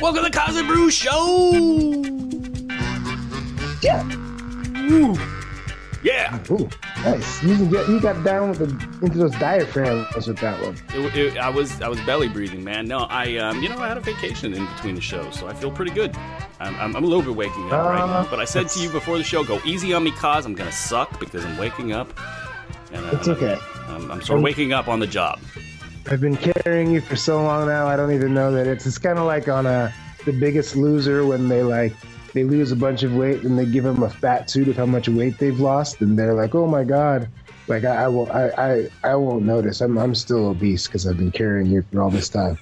Welcome to the Koz and Bru Show. Yeah. Ooh. Yeah. Ooh, nice. You got down with into those diaphragms with that one. I was belly breathing, man. No, I had a vacation in between the shows, so I feel pretty good. I'm a little bit waking up right now, but I said to you before the show, go easy on me, Koz. I'm gonna suck because I'm waking up. And, it's okay. I'm sort of waking up on the job. I've been carrying you for so long now. I don't even know that it's kind of like on The Biggest Loser when they lose a bunch of weight and they give them a fat suit of how much weight they've lost, and they're like, "Oh my god!" Like I won't notice. I'm still obese because I've been carrying you for all this time.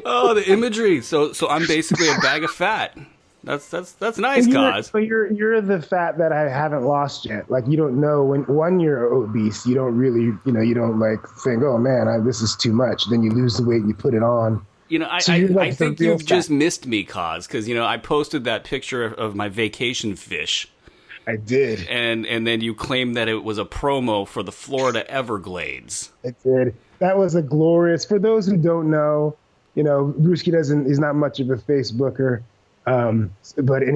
Oh, the imagery. So I'm basically a bag of fat. That's nice, Koz. So you're the fat that I haven't lost yet. Like you don't know when you're obese, you don't really you don't like think, "Oh man, this is too much." Then you lose the weight, and you put it on. I think you've just missed me, Koz, because I posted that picture of my vacation fish. I did, and then you claimed that it was a promo for the Florida Everglades. I did. That was a glorious. For those who don't know, Brewski he's not much of a Facebooker, and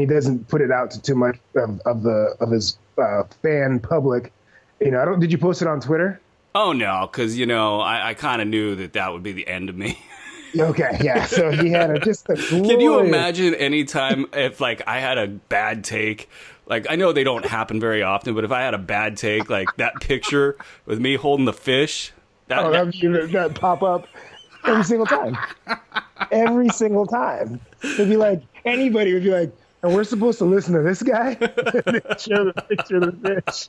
he doesn't put it out to too much of his fan public. Did you post it on Twitter? Oh no, because I kind of knew that would be the end of me. Okay, yeah. So he had just a glorious... Can you imagine any time if I had a bad take? I know they don't happen very often, but if I had a bad take, like that picture with me holding the fish, that pop up every single time. Every single time. It'd be like, anybody would be like, "And we're supposed to listen to this guy?" And show the picture of the fish.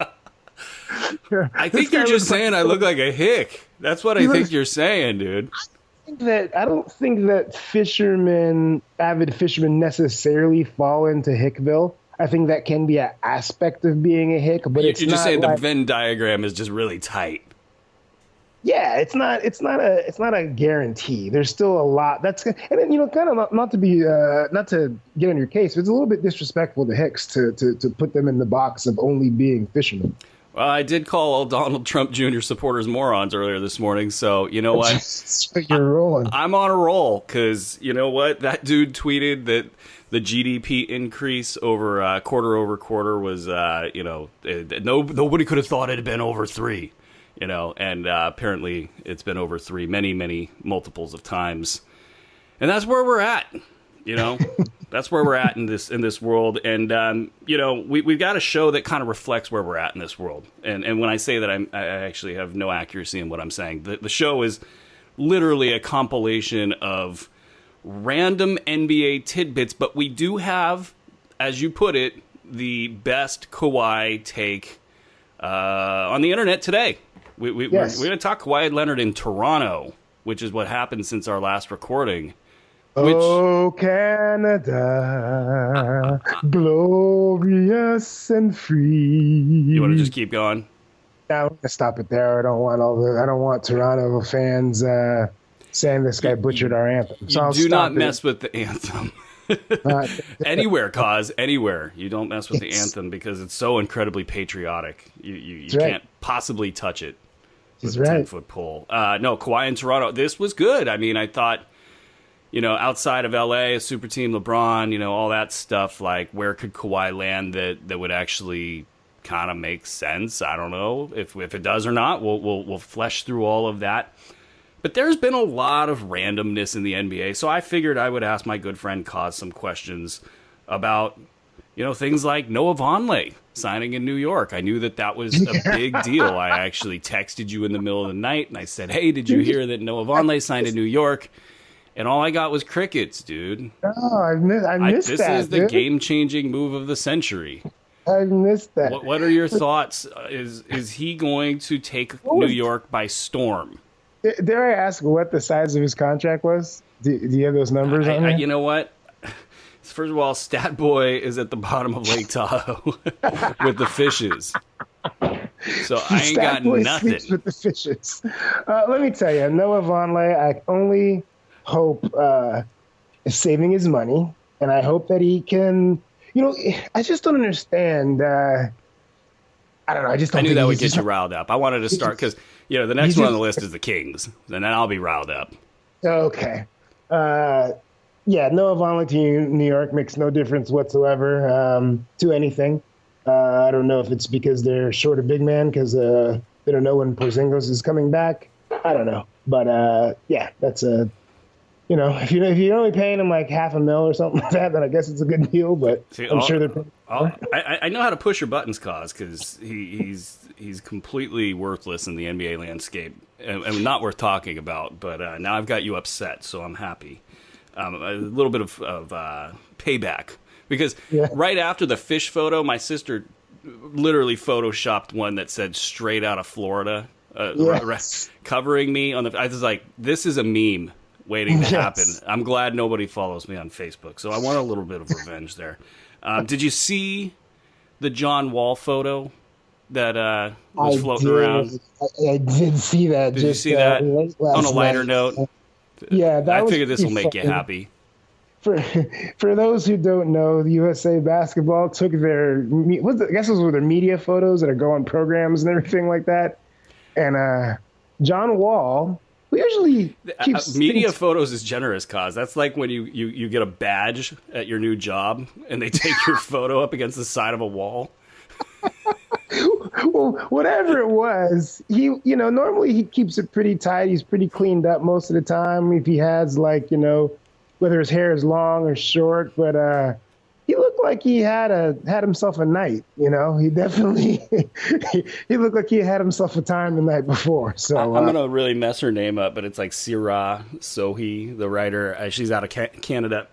I think you're just saying I look like a hick. That's what I think you're saying, dude. I don't think that avid fishermen necessarily fall into Hickville. I think that can be an aspect of being a hick, but it's you're just not saying the Venn diagram is just really tight. Yeah, it's not a guarantee. There's still a lot and then, kind of not to get on your case, but it's a little bit disrespectful to hicks to put them in the box of only being fishermen. Well, I did call all Donald Trump Jr. supporters morons earlier this morning, so you know what? So you're rolling. I'm on a roll because you know what? That dude tweeted that the GDP increase over quarter was, nobody could have thought it had been over 3, and apparently it's been over 3 many, many multiples of times. And that's where we're at, That's where we're at in this world, and we've got a show that kind of reflects where we're at in this world. And when I say that, I actually have no accuracy in what I'm saying. The show is literally a compilation of random NBA tidbits, but we do have, as you put it, the best Kawhi take on the internet today. We're going to talk Kawhi Leonard in Toronto, which is what happened since our last recording. Oh, Canada, glorious and free. You want to just keep going? No, I'm gonna stop it there. I don't want Toronto fans saying this guy butchered our anthem. So do not mess with the anthem. Anywhere, Koz, anywhere. You don't mess with the anthem because it's so incredibly patriotic. You can't possibly touch it with a 10-foot pole. No, Kawhi in Toronto. This was good. I mean, I thought, outside of LA, a super team, LeBron, all that stuff, where could Kawhi land that would actually kind of make sense? I don't know if it does or not. We'll flesh through all of that. But there's been a lot of randomness in the NBA, so I figured I would ask my good friend Koz some questions about, things like Noah Vonleh signing in New York. I knew that was a big deal. I actually texted you in the middle of the night, and I said, "Hey, did you hear that Noah Vonleh signed in New York?" And all I got was crickets, dude. Oh, I missed that. This is the game-changing move of the century. I missed that. What are your thoughts? Is he going to take New York by storm? Dare I ask what the size of his contract was? Do you have those numbers on there? You know what? First of all, Stat Boy is at the bottom of Lake Tahoe with the fishes. So I ain't got nothing. Sleeps with the fishes. Let me tell you, Noah Vonleh, I only hope is saving his money, and I hope that he can. I just don't understand. I don't know. I knew that would get you riled up. I wanted to start because the next one on the list is the Kings, and then I'll be riled up. Okay. Yeah, Noah Vonleh to New York makes no difference whatsoever to anything. I don't know if it's because they're short a big man because they don't know when Porzingis is coming back. I don't know, but yeah, that's a if you're only paying him like $500,000 or something like that, then I guess it's a good deal. But see, I'm sure they're paying more. I know how to push your buttons, Koz, because he's completely worthless in the NBA landscape and not worth talking about. But now I've got you upset, so I'm happy. A little bit of payback. Because right after the fish photo, my sister literally photoshopped one that said "straight out of Florida," covering me on the. I was like, "This is a meme waiting to happen." I'm glad nobody follows me on Facebook, so I want a little bit of revenge there. Did you see the John Wall photo that was floating around? I did see that. Did you see that? On a lighter note, yeah, I figured this will make you happy. For those who don't know, the USA Basketball took their, I guess those were their media photos that go on programs and everything like that. And John Wall, who usually keeps media photos is generous, Koz. That's like when you get a badge at your new job and they take your photo up against the side of a wall. Well, whatever it was, he normally he keeps it pretty tight. He's pretty cleaned up most of the time. If he has whether his hair is long or short, but he looked like he had himself a night. He definitely he looked like he had himself a time the night before. So I'm gonna really mess her name up, but it's like Sirah Sohi, the writer. She's out of Canada.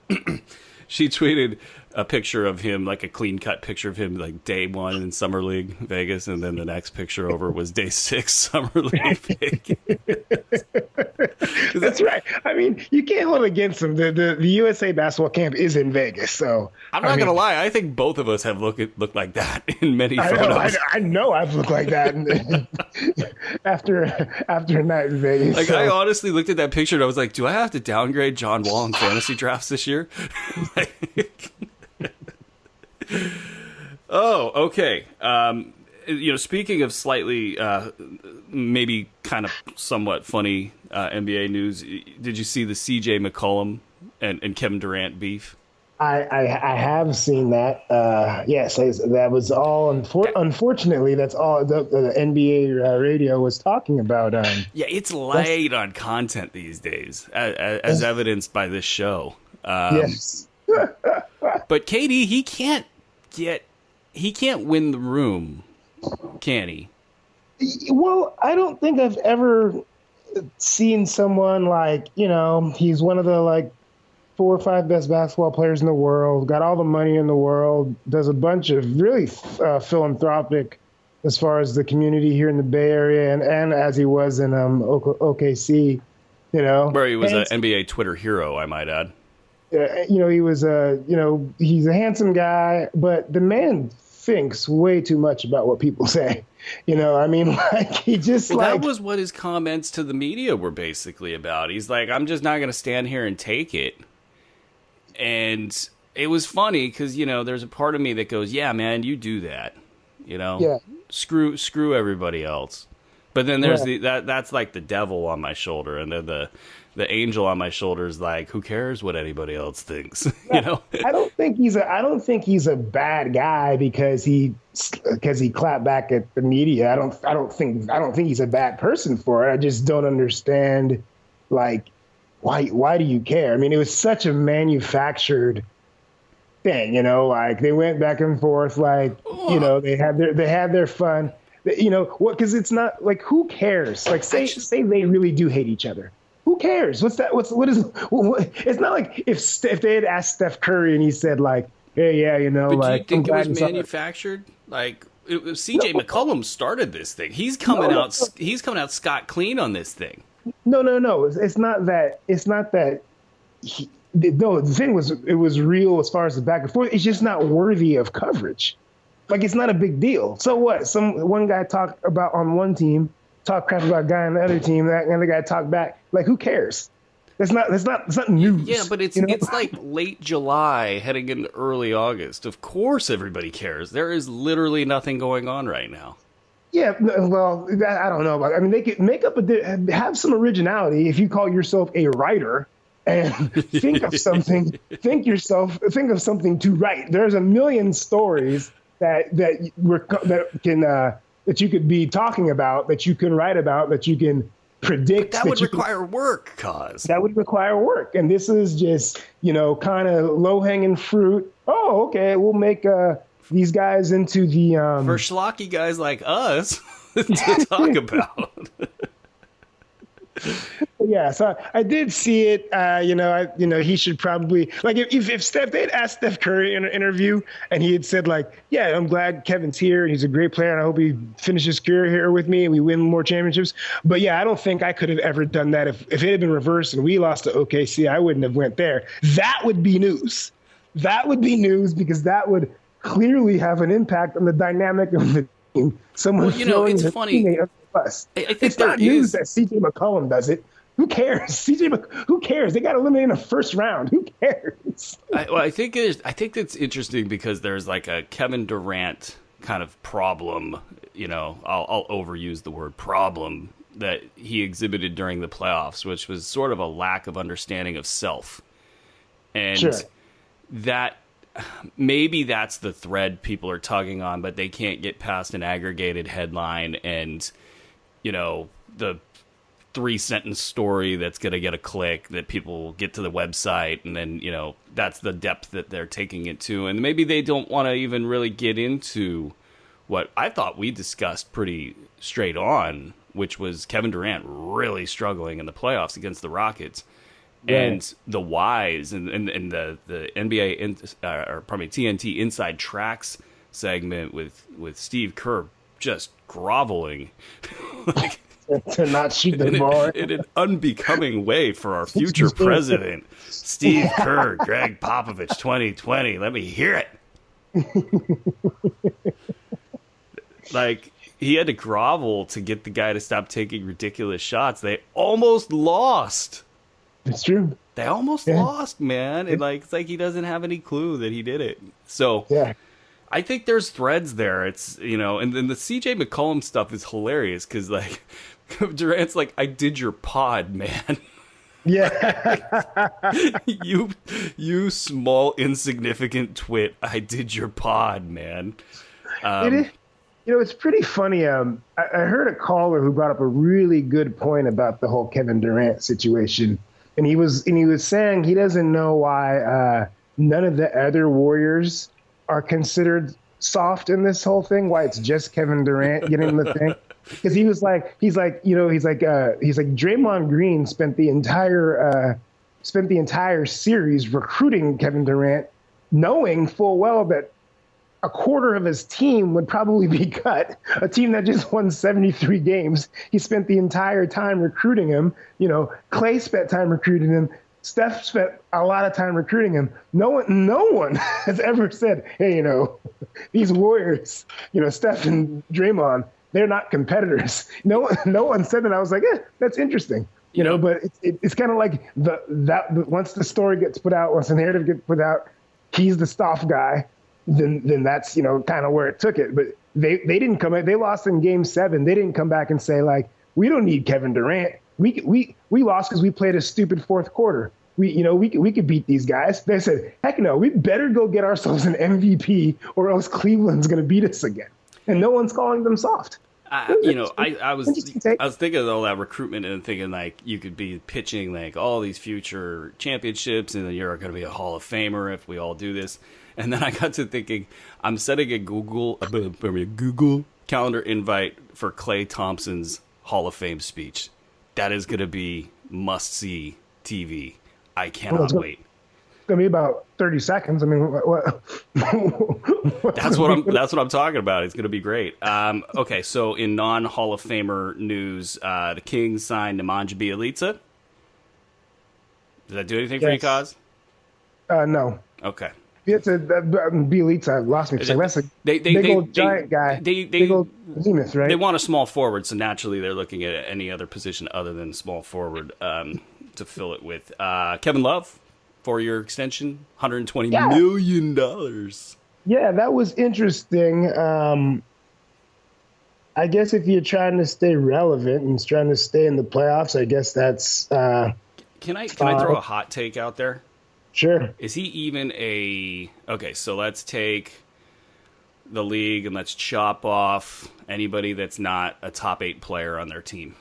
She tweeted a picture of him, like a clean cut picture of him, like day 1 in Summer League Vegas, and then the next picture over was day 6 Summer League Vegas. That's right. I mean, you can't hold against him. The USA basketball camp is in Vegas, so I'm not gonna lie. I think both of us have looked like that in many photos. I know I've looked like that after a night in Vegas. Like, so. I honestly looked at that picture and I was like, do I have to downgrade John Wall in fantasy drafts this year? Oh, okay. Speaking of slightly, maybe kind of somewhat funny NBA news, did you see the CJ McCollum and Kevin Durant beef? I have seen that. Yes, that was all. Unfortunately, that's all the NBA radio was talking about. Yeah, it's light on content these days, as evidenced by this show. Yes. But KD, he can't win the room, can he? Well, I don't think I've ever seen someone he's one of the 4 or 5 best basketball players in the world, got all the money in the world, does a bunch of really philanthropic as far as the community here in the Bay Area, and as he was in OKC, where he was an NBA Twitter hero, I might add. He was he's a handsome guy, but the man thinks way too much about what people say. He just that was what his comments to the media were basically about. He's like, I'm just not going to stand here and take it. And it was funny because, there's a part of me that goes, yeah, man, you do that, Yeah. Screw everybody else. But then there's that's like the devil on my shoulder, and then the angel on my shoulder is like, who cares what anybody else thinks? I don't think he's a bad guy because he clapped back at the media. I don't think he's a bad person for it. I just don't understand why do you care? I mean, it was such a manufactured thing, they went back and forth, they had their fun. Because it's not who cares? Say they really do hate each other. Who cares? What's that? It's not like if they had asked Steph Curry and he said hey, yeah, But do you think it was manufactured? CJ McCollum started this thing. He's coming out scot clean on this thing. No. It's not that. It's not that. The thing was, it was real as far as the back and forth. It's just not worthy of coverage. It's not a big deal. So what? One guy talked about on one team, talk crap about a guy on the other team, that other guy talked back. Who cares? It's not news. Yeah, but it's like late July heading into early August. Of course everybody cares. There is literally nothing going on right now. Yeah, well, I don't know about. I mean, they could have some originality if you call yourself a writer. and think of something to write. There's a million stories that you could be talking about, that you can write about, that you can predict. But that would require work, Koz. That would require work. And this is just, kind of low-hanging fruit. Oh, okay, we'll make these guys into the... For schlocky guys like us to talk about. Yeah, so I did see it. He should probably, like, if they'd asked Steph Curry in an interview and he had said, like, yeah, I'm glad Kevin's here and he's a great player and I hope he finishes his career here with me and we win more championships. But yeah, I don't think I could have ever done that. If it had been reversed and we lost to OKC, I wouldn't have went there. That would be news. That would be news, because that would clearly have an impact on the dynamic of the team. Someone it's funny. I think it's not news that CJ McCollum does it. Who cares? Who cares? They got eliminated in the first round. Who cares? I think that's interesting because there's like a Kevin Durant kind of problem. I'll overuse the word problem that he exhibited during the playoffs, which was sort of a lack of understanding of self, and sure. that. Maybe that's the thread people are tugging on, but they can't get past an aggregated headline and, the 3-sentence story that's going to get a click that people get to the website. And then, that's the depth that they're taking it to. And maybe they don't want to even really get into what I thought we discussed pretty straight on, which was Kevin Durant really struggling in the playoffs against the Rockets. Right. And the whys and the NBA TNT Inside Tracks segment with Steve Kerr just groveling like, to not shoot the ball in an unbecoming way for our future president, Steve Kerr, Greg Popovich, 2020. Let me hear it. Like, he had to grovel to get the guy to stop taking ridiculous shots. They almost lost. It's true. They almost lost, man. And it's like he doesn't have any clue that he did it. So yeah. I think there's threads there. It's, and then the CJ McCollum stuff is hilarious because, like, Durant's like, I did your pod, man. Yeah. you small, insignificant twit. I did your pod, man. It is. It's pretty funny. I heard a caller who brought up a really good point about the whole Kevin Durant situation. And he was saying he doesn't know why none of the other Warriors are considered soft in this whole thing. Why it's just Kevin Durant getting the thing? Because he's like Draymond Green spent the entire series recruiting Kevin Durant, knowing full well that a quarter of his team would probably be cut. A team that just won 73 games. He spent the entire time recruiting him. Clay spent time recruiting him. Steph spent a lot of time recruiting him. No one has ever said, hey, these Warriors, Steph and Draymond, they're not competitors. No one said that. I was like, that's interesting. But it's kind of like once the story gets put out, once the narrative gets put out, he's the soft guy. Then that's kind of where it took it. But they didn't come. They lost in Game 7. They didn't come back and say, like, we don't need Kevin Durant. We lost because we played a stupid fourth quarter. We could beat these guys. They said, heck no, we better go get ourselves an MVP or else Cleveland's going to beat us again. And no one's calling them soft. I was thinking of all that recruitment and thinking, like, you could be pitching like all these future championships and then you're going to be a Hall of Famer if we all do this. And then I got to thinking, I'm setting a Google calendar invite for Klay Thompson's Hall of Fame speech. That is going to be must-see TV. I cannot wait. It's going to be about 30 seconds. I mean, what? That's what I'm talking about. It's going to be great. Okay, so in non-Hall of Famer news, the Kings signed Nemanja Bjelica. Does that do anything for you, Koz? No. Okay. It's Bjelica lost me. That's a big old giant guy. Big old behemoth, right? They want a small forward, so naturally they're looking at any other position other than small forward to fill it with. Kevin Love, 4-year extension, $120 million. Yeah, that was interesting. I guess if you're trying to stay relevant and trying to stay in the playoffs, I guess that's Can I throw a hot take out there? Sure. Is he even okay, so let's take the league and let's chop off anybody that's not a top 8 player on their team,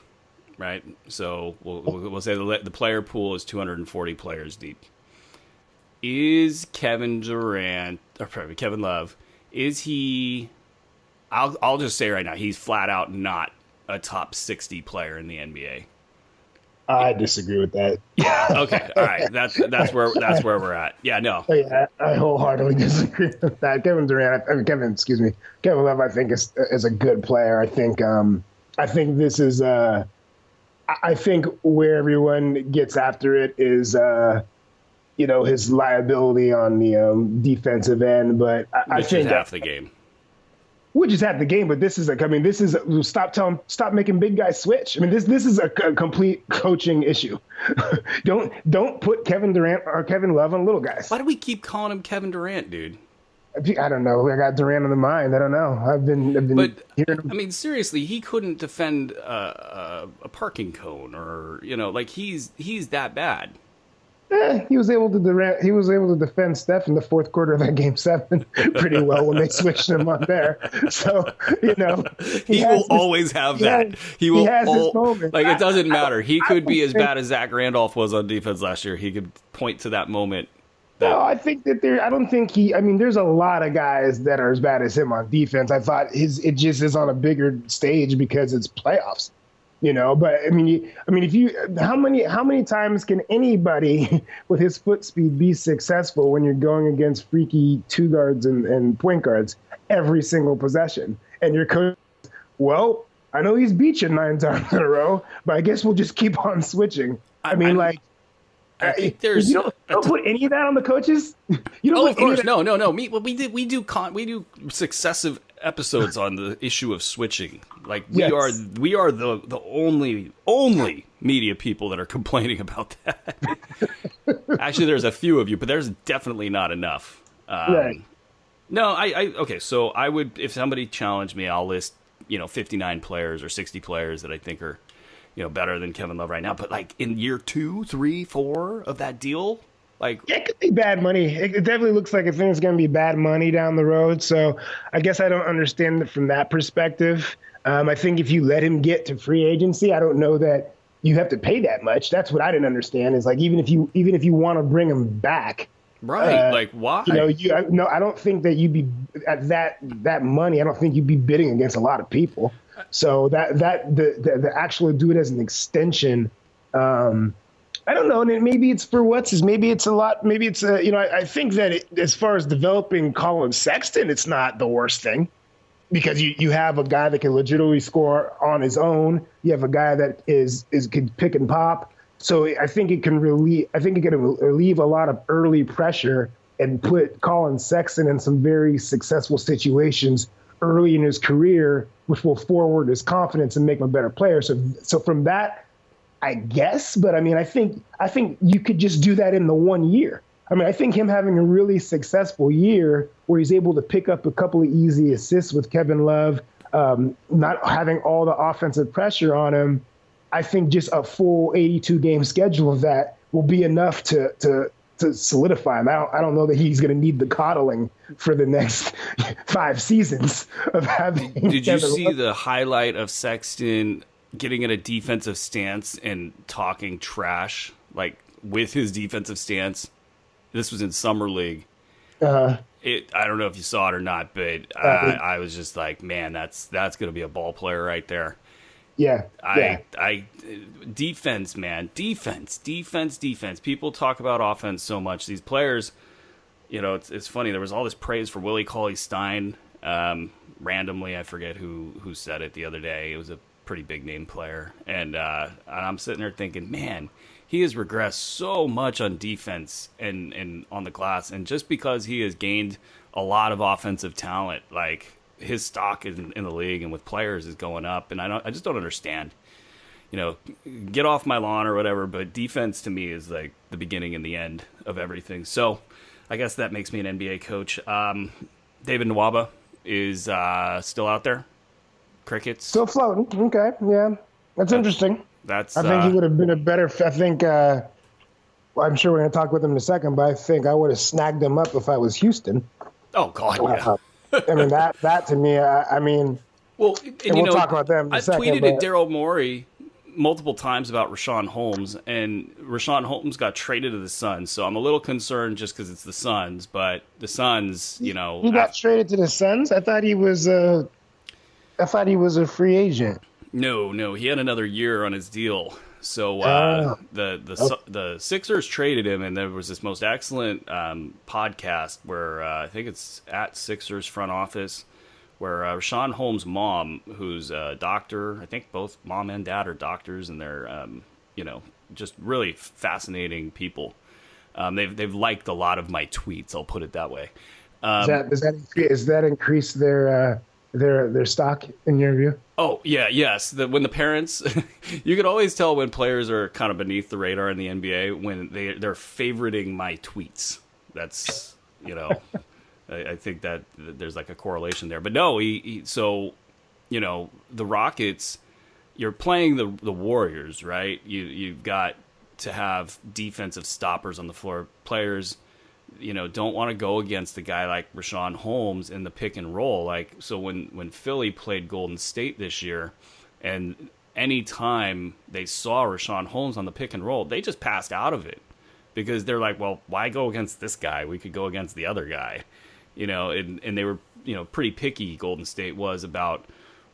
right? So we'll say the player pool is 240 players deep. Is Kevin Love, is he, I'll just say right now, he's flat out not a top 60 player in the NBA. I disagree with that. Yeah. Okay. All right. That's where we're at. Yeah. No. Yeah, I wholeheartedly disagree with that. Kevin Love, I think is a good player. I think this is I think where everyone gets after it is his liability on the defensive end, but I think half the game. We just had the game, but stop making big guys switch. I mean, this is a complete coaching issue. Don't put Kevin Durant or Kevin Love on little guys. Why do we keep calling him Kevin Durant, dude? I don't know. I got Durant in the mind. I don't know. I've been hearing him. I mean, seriously, he couldn't defend a parking cone, or he's that bad. He was able to defend Steph in the fourth quarter of that game 7 pretty well when they switched him on there. So he will always have that. He has his moment. Like, it doesn't matter. He could be as bad as Zach Randolph was on defense last year. He could point to that moment. No, I think that there's a lot of guys that are as bad as him on defense. I thought it just is on a bigger stage because it's playoffs. But how many times can anybody with his foot speed be successful when you're going against freaky 2 guards and point guards every single possession? And your coach, well, I know he's beat you 9 times in a row, but I guess we'll just keep on switching. I think there's you don't put any of that on the coaches. You don't. Oh, of course, no. We do successive episodes on the issue of switching. Like we are the only media people that are complaining about that. Actually, there's a few of you, but there's definitely not enough. Right. No, okay. So I would, if somebody challenged me, I'll list 59 players or 60 players that I think are better than Kevin Love right now. But like in year 2, 3, 4 of that deal, like it could be bad money. It definitely looks like it's going to be bad money down the road. So I guess I don't understand it from that perspective. I think if you let him get to free agency, I don't know that you have to pay that much. That's what I didn't understand. Is like even if you want to bring him back, right? Like why? I don't think that you'd be at that money. I don't think you'd be bidding against a lot of people. So the actual do it as an extension. I don't know. And maybe it's for maybe it's a lot. Maybe it's I think that as far as developing Colin Sexton, it's not the worst thing. Because you have a guy that can legitimately score on his own. You have a guy that can pick and pop. So I think it can relieve a lot of early pressure and put Colin Sexton in some very successful situations early in his career, which will forward his confidence and make him a better player. So from that, I guess. But I think you could just do that in the 1 year. I think him having a really successful year where he's able to pick up a couple of easy assists with Kevin Love, not having all the offensive pressure on him, I think just a full 82-game schedule of that will be enough to solidify him. I don't know that he's going to need the coddling for the next 5 seasons of having. Did you see the highlight of Sexton getting in a defensive stance and talking trash, like with his defensive stance? This was in Summer League. I don't know if you saw it or not, but I was just like, man, that's going to be a ball player right there. Yeah. Defense, man. Defense. People talk about offense so much. These players, it's funny. There was all this praise for Willie Cauley-Stein. Randomly, I forget who said it the other day. It was a pretty big name player. And I'm sitting there thinking, man, he has regressed so much on defense and on the glass. And just because he has gained a lot of offensive talent, like his stock in the league and with players is going up. And I just don't understand, get off my lawn or whatever. But defense to me is like the beginning and the end of everything. So I guess that makes me an NBA coach. David Nwaba is still out there. Crickets. Still floating. Okay. Yeah. That's interesting. I think he would have been a better. I think Well, I'm sure we're going to talk with him in a second, but I think I would have snagged him up if I was Houston. Oh God, yeah. I mean, that to me, I mean, well, and we'll talk about them in a I've second. tweeted at Daryl Morey multiple times about Rashawn Holmes, and Rashawn Holmes got traded to the Suns, so I'm a little concerned just because it's the Suns. But the Suns, he got traded to the Suns. I thought he was a free agent. No, he had another year on his deal. So the Sixers traded him, and there was this most excellent podcast where I think it's at Sixers front office, where Rashawn Holmes' mom, who's a doctor, I think both mom and dad are doctors, and they're just really fascinating people. They've liked a lot of my tweets. I'll put it that way. Does that increase their stock in your view? Oh yeah, yes. When the parents, you could always tell when players are kind of beneath the radar in the NBA when they're favoriting my tweets. That's I think that there's like a correlation there. But no, so the Rockets, you're playing the Warriors, right? You've got to have defensive stoppers on the floor. Players don't want to go against a guy like Rashawn Holmes in the pick and roll. Like, so when Philly played Golden State this year, and any time they saw Rashawn Holmes on the pick and roll, they just passed out of it because they're like, well, why go against this guy? We could go against the other guy, and they were, pretty picky. Golden State was about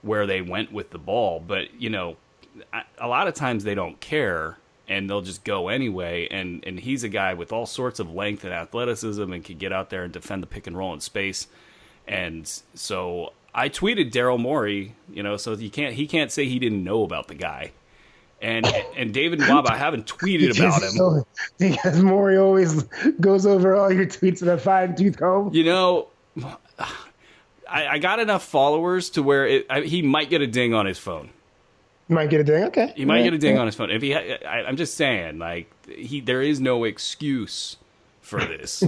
where they went with the ball, but a lot of times they don't care. And they'll just go anyway. And he's a guy with all sorts of length and athleticism and can get out there and defend the pick and roll in space. And so I tweeted Daryl Morey, so he can't say he didn't know about the guy. And David Nwaba, I haven't tweeted about him. Because Morey always goes over all your tweets in a fine-tooth comb. I got enough followers to where he might get a ding on his phone. Might get a ding. Okay, he might get a ding on his phone. If I'm just saying, like there is no excuse for this.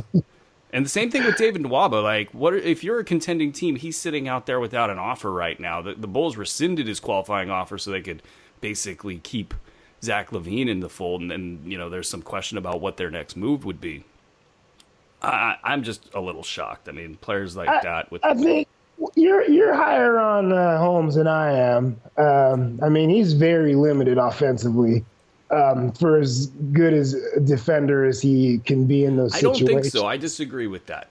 And the same thing with David Nwaba. Like, what if you're a contending team? He's sitting out there without an offer right now. The Bulls rescinded his qualifying offer so they could basically keep Zach LaVine in the fold. And there's some question about what their next move would be. I'm just a little shocked. I mean, players like that. I think you're higher on Holmes than I am. I mean, he's very limited offensively. For as good as a defender as he can be in those situations. I don't think so. I disagree with that.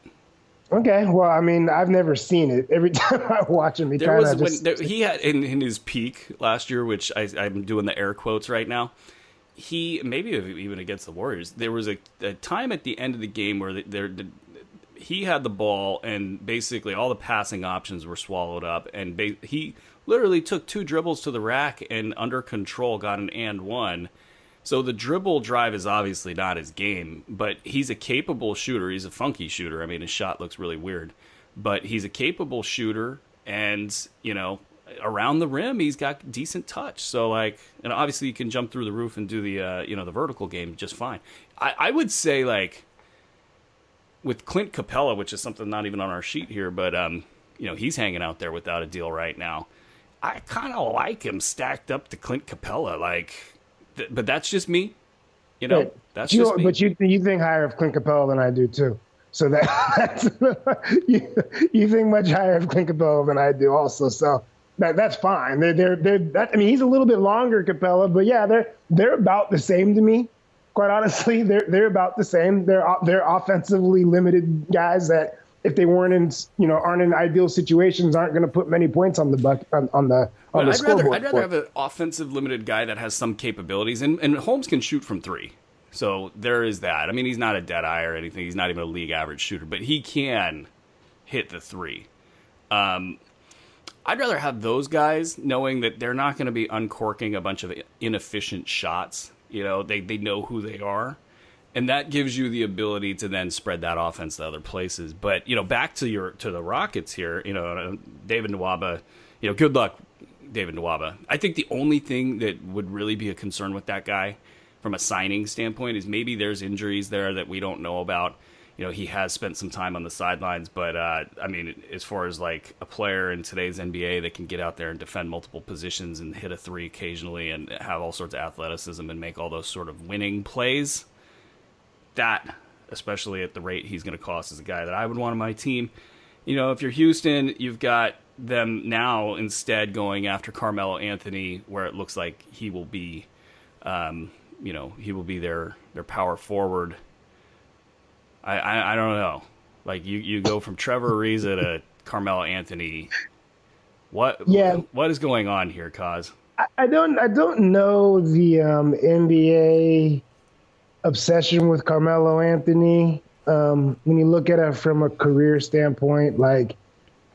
Okay, well, I mean, I've never seen it. Every time I watch him, he had in his peak last year, which I'm doing the air quotes right now. He maybe even against the Warriors, there was a time at the end of the game where he had the ball and basically all the passing options were swallowed up, and he literally took 2 dribbles to the rack and under control got an and one. So the dribble drive is obviously not his game, but he's a capable shooter. He's a funky shooter. I mean, his shot looks really weird, but he's a capable shooter, and around the rim he's got decent touch. So and obviously you can jump through the roof and do the the vertical game just fine. I would say with Clint Capella, which is something not even on our sheet here, but he's hanging out there without a deal right now. I kind of like him stacked up to Clint Capella, but that's just me. That's just me. But you think higher of Clint Capella than I do too. So that's you think much higher of Clint Capella than I do also. So that's fine. I mean, he's a little bit longer, Capella, but yeah, they're about the same to me. Quite honestly, they're about the same. They're offensively limited guys that if they aren't in ideal situations, aren't going to put many points on the scoreboard. I'd rather have an offensive limited guy that has some capabilities, and Holmes can shoot from 3. So there is that. I mean, he's not a dead eye or anything. He's not even a league average shooter, but he can hit the 3. I'd rather have those guys knowing that they're not going to be uncorking a bunch of inefficient shots. They know who they are. And that gives you the ability to then spread that offense to other places. But, back to the Rockets here, David Nwaba, good luck, David Nwaba. I think the only thing that would really be a concern with that guy from a signing standpoint is maybe there's injuries there that we don't know about. He has spent some time on the sidelines, but I mean, as far as a player in today's NBA that can get out there and defend multiple positions and hit a 3 occasionally and have all sorts of athleticism and make all those sort of winning plays, that, especially at the rate he's going to cost, is a guy that I would want on my team. You know, if you're Houston, you've got them now instead going after Carmelo Anthony, where it looks like he will be, he will be their power forward. I don't know. Like you go from Trevor Ariza to Carmelo Anthony. What is going on here, Koz? I don't know the NBA obsession with Carmelo Anthony. When you look at it from a career standpoint, like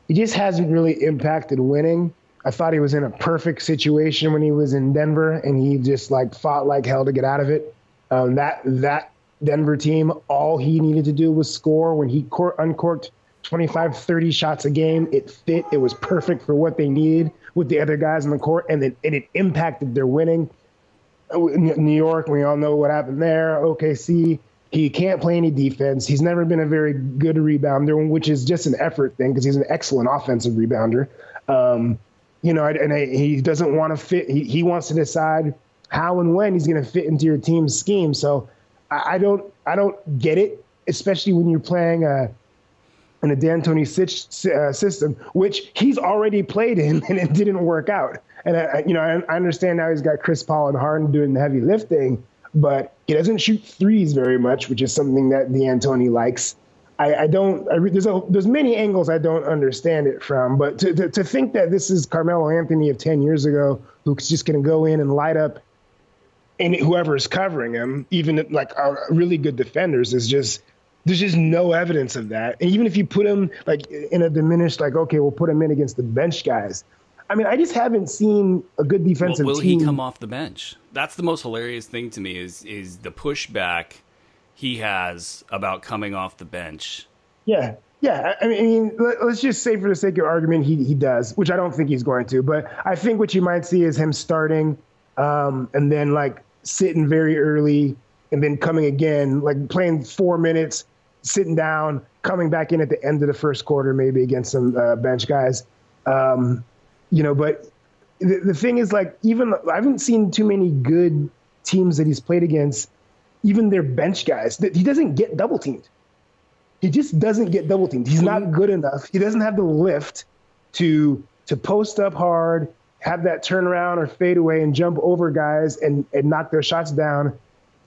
he just hasn't really impacted winning. I thought he was in a perfect situation when he was in Denver, and he just like fought like hell to get out of it. That Denver team, all he needed to do was score. When he uncorked 25, 30 shots a game, it fit. It was perfect for what they needed with the other guys on the court, and it impacted their winning. New York, we all know what happened there. OKC, he can't play any defense. He's never been a very good rebounder, which is just an effort thing because he's an excellent offensive rebounder. He doesn't want to fit. He wants to decide how and when he's going to fit into your team's scheme. So I don't get it, especially when you're playing in a D'Antoni system, which he's already played in, and it didn't work out. And I understand now he's got Chris Paul and Harden doing the heavy lifting, but he doesn't shoot threes very much, which is something that D'Antoni likes. There's many angles I don't understand it from, but to think that this is Carmelo Anthony of 10 years ago who's just going to go in and light up and whoever is covering him, even like our really good defenders, there's just no evidence of that. And even if you put him like in a diminished, like, okay, we'll put him in against the bench guys. I mean, I just haven't seen a good defensive team. Will he come off the bench? That's the most hilarious thing to me is the pushback he has about coming off the bench. Yeah. I mean, let's just say for the sake of argument, he does, which I don't think he's going to. But I think what you might see is him starting and then like sitting very early and then coming again, like playing 4 minutes, sitting down, coming back in at the end of the first quarter, maybe against some bench guys. But the thing is, like, even I haven't seen too many good teams that he's played against, even their bench guys, that he doesn't get double teamed. He just doesn't get double teamed. He's not good enough. He doesn't have the lift to post up hard, have that turnaround or fade away and jump over guys and knock their shots down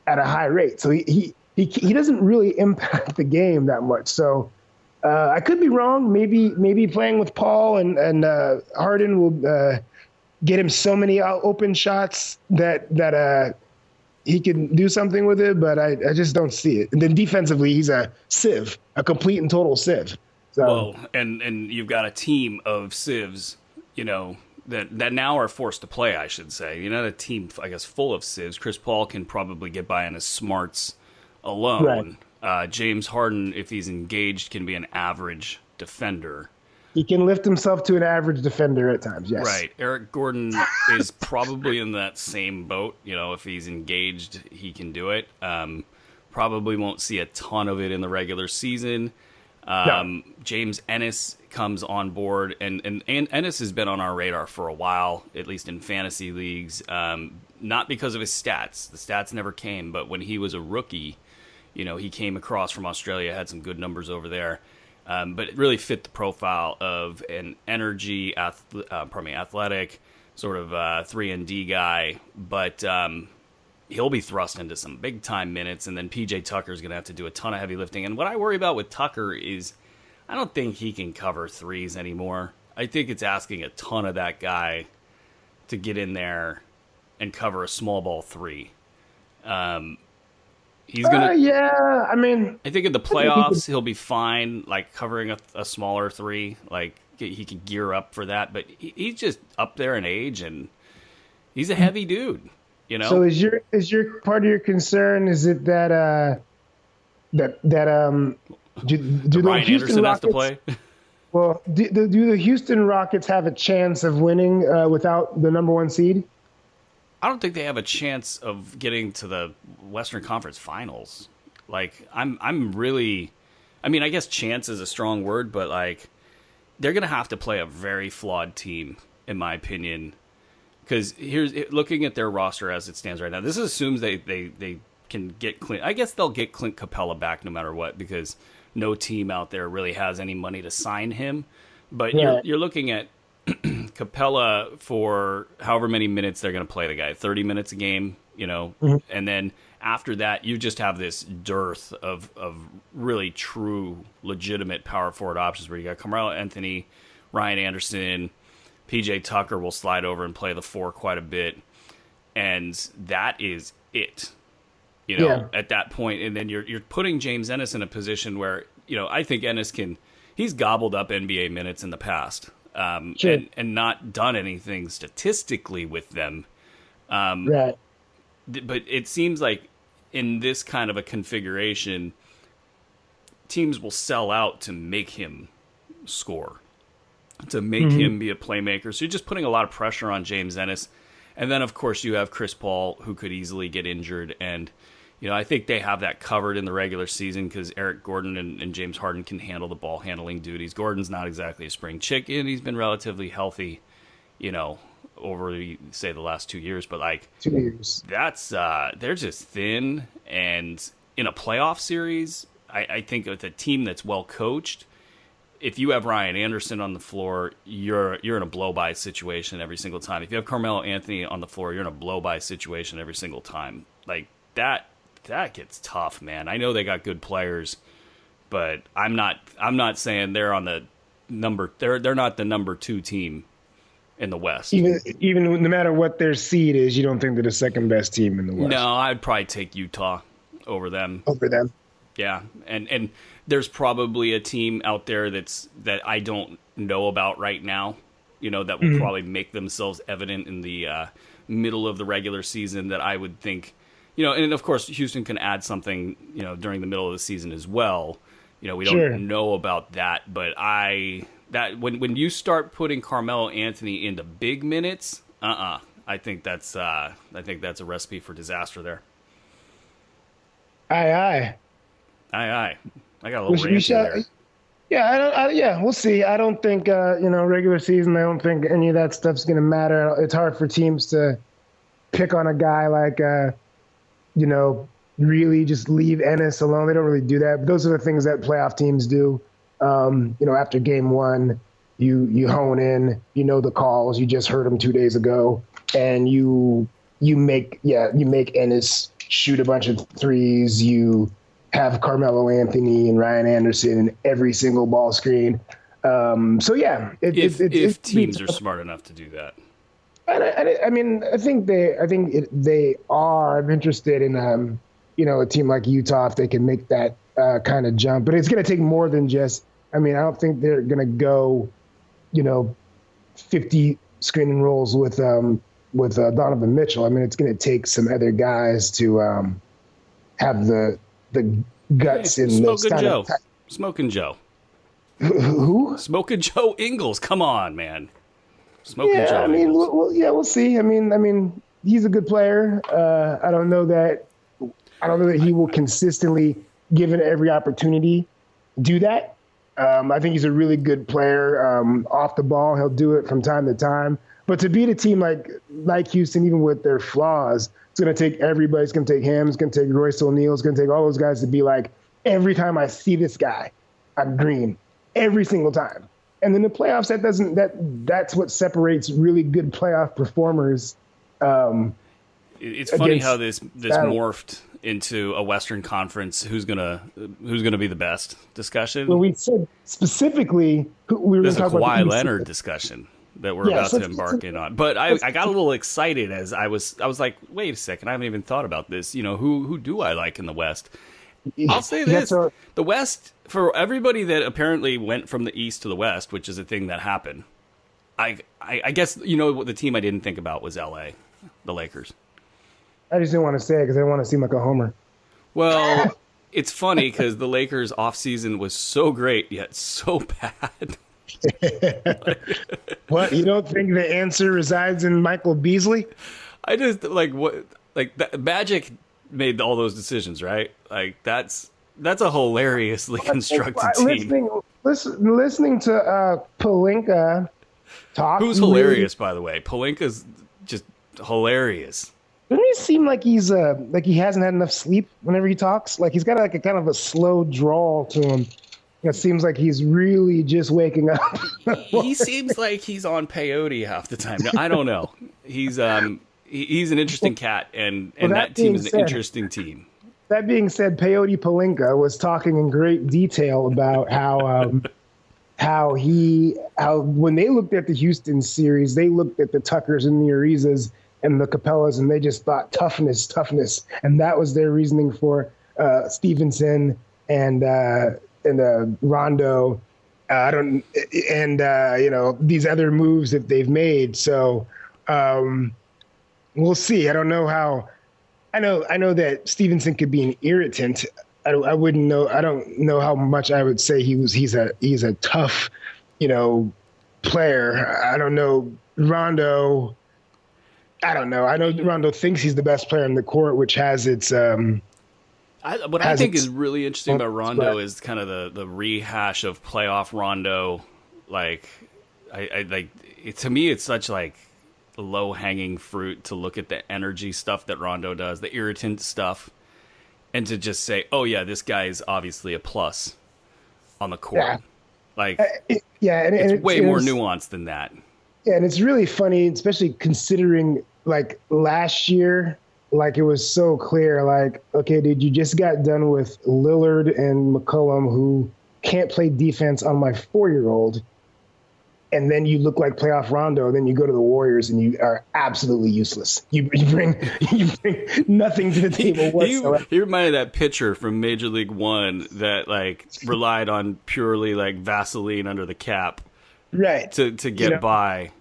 at a high rate. So he doesn't really impact the game that much. So I could be wrong. Maybe playing with Paul and Harden will get him so many open shots that he can do something with it, but I just don't see it. And then defensively, he's a sieve, a complete and total sieve. So, well, and you've got a team of sieves, that now are forced to play, I should say. You're not a team, I guess, full of sieves. Chris Paul can probably get by on his smarts alone. Right. James Harden, if he's engaged, can be an average defender. He can lift himself to an average defender at times, yes. Right. Eric Gordon is probably in that same boat. If he's engaged, he can do it. Probably won't see a ton of it in the regular season. No. James Ennis comes on board, and Ennis has been on our radar for a while, at least in fantasy leagues, not because of his stats. The stats never came, but when he was a rookie, he came across from Australia, had some good numbers over there. But it really fit the profile of an athletic, sort of 3-and-D guy. But he'll be thrust into some big-time minutes, and then P.J. Tucker's going to have to do a ton of heavy lifting. And what I worry about with Tucker is I don't think he can cover threes anymore. I think it's asking a ton of that guy to get in there and cover a small ball three. He's gonna. Yeah, I mean, I think in the playoffs he'll be fine, like covering a smaller three. Like he can gear up for that, but he's just up there in age, and he's a heavy dude. So is your part of your concern? Is it that do Ryan the Houston Anderson Rockets has to play? Well, do the Houston Rockets have a chance of winning without the number one seed? I don't think they have a chance of getting to the Western Conference Finals. Like, I'm really, I mean, I guess chance is a strong word, but like, they're gonna have to play a very flawed team, in my opinion. Because looking at their roster as it stands right now, this assumes they can get Clint. I guess they'll get Clint Capella back no matter what, because no team out there really has any money to sign him. But you're looking at Capella for however many minutes they're going to play the guy, 30 minutes a game, and then after that, you just have this dearth of really true, legitimate power forward options where you got Carmelo Anthony, Ryan Anderson, PJ Tucker will slide over and play the 4 quite a bit, and that is it. At that point, and then you're putting James Ennis in a position where I think Ennis he's gobbled up NBA minutes in the past, and not done anything statistically with them. Right. But it seems like in this kind of a configuration, teams will sell out to make him score, to make him be a playmaker. So you're just putting a lot of pressure on James Ennis. And then, of course, you have Chris Paul, who could easily get injured. And, I think they have that covered in the regular season because Eric Gordon and James Harden can handle the ball handling duties. Gordon's not exactly a spring chicken. He's been relatively healthy, over say the last 2 years, but 2 years, that's they're just thin. And in a playoff series, I think with a team that's well coached, if you have Ryan Anderson on the floor, you're in a blow by situation every single time. If you have Carmelo Anthony on the floor, you're in a blow by situation every single time. That gets tough, man. I know they got good players, but I'm not saying they're on the they're not the number 2 team in the West. Even no matter what their seed is, you don't think they're the second best team in the West? No, I'd probably take Utah over them. Yeah, and there's probably a team out there that I don't know about right now, that will probably make themselves evident in the middle of the regular season that I would think, and of course Houston can add something, during the middle of the season as well. We don't know about that, but when you start putting Carmelo Anthony into big minutes, I think that's a recipe for disaster there. Aye. I got a little rant there. Yeah, we'll see. I don't think regular season. I don't think any of that stuff's going to matter. It's hard for teams to pick on a guy like really just leave Ennis alone. They don't really do that. But those are the things that playoff teams do. After game 1, you hone in, the calls. You just heard them 2 days ago, and you make Ennis shoot a bunch of threes. You have Carmelo Anthony and Ryan Anderson in every single ball screen. If teams are smart enough to do that. I think they are. I'm interested in a team like Utah if they can make that kind of jump, but it's going to take more than just. I don't think they're going to go, 50 screening rolls with Donovan Mitchell. It's going to take some other guys to have the guts in those kind of. Smoking Joe. Who? Smoking Joe Ingles. Come on, man. Smoking Joe. We'll see. He's a good player. I don't know that he will consistently, given every opportunity, do that. I think he's a really good player. Off the ball, he'll do it from time to time. But to beat a team like Houston, even with their flaws, it's going to take everybody. It's going to take him. It's going to take Royce O'Neal. It's going to take all those guys to be like, every time I see this guy, I'm green. Every single time. And then the playoffs, that's what separates really good playoff performers. It's funny how this morphed into a Western Conference who's gonna be the best discussion. Well, we said specifically there's a Kawhi Leonard discussion that we're about to embark in on. But I got a little excited as I was like, wait a second, I haven't even thought about this. Who do I like in the West? I'll say this: the West, for everybody that apparently went from the East to the West, which is a thing that happened. I guess the team I didn't think about was LA, the Lakers. I just didn't want to say it because I didn't want to seem like a homer. Well, it's funny because the Lakers' offseason was so great yet so bad. What, you don't think the answer resides in Michael Beasley? I just Magic made all those decisions, right? That's a hilariously constructed team. Listening to Pelinka talk. Who's hilarious, by the way? Pelinka's just hilarious. Doesn't he seem like he hasn't had enough sleep whenever he talks? Like he's got like a kind of a slow drawl to him. It seems like he's really just waking up. He seems like he's on peyote half the time. No, I don't know. He's an interesting cat, and that team is an interesting team. That being said, Peyote Palinka was talking in great detail about how when they looked at the Houston series, they looked at the Tuckers and the Arizas and the Capellas, and they just thought toughness, and that was their reasoning for Stevenson and Rondo. These other moves that they've made. So we'll see. I don't know how. I know that Stevenson could be an irritant. I wouldn't know. I don't know how much I would say he's a tough, player. I don't know Rondo. I don't know. I know Rondo thinks he's the best player in the court, which has its. What I think is really interesting about Rondo is kind of the rehash of playoff Rondo. Like, to me, it's such like low hanging fruit to look at the energy stuff that Rondo does, the irritant stuff, and to just say, "Oh yeah, this guy is obviously a plus on the court." Yeah. Like, it's way more nuanced than that. Yeah, and it's really funny, especially considering like last year. Like it was so clear, like, okay, dude, you just got done with Lillard and McCollum, who can't play defense on my 4-year-old. And then you look like playoff Rondo, and then you go to the Warriors and you are absolutely useless. You bring nothing to the table whatsoever. He reminded that pitcher from Major League One that like relied on purely like Vaseline under the cap, right, to get by.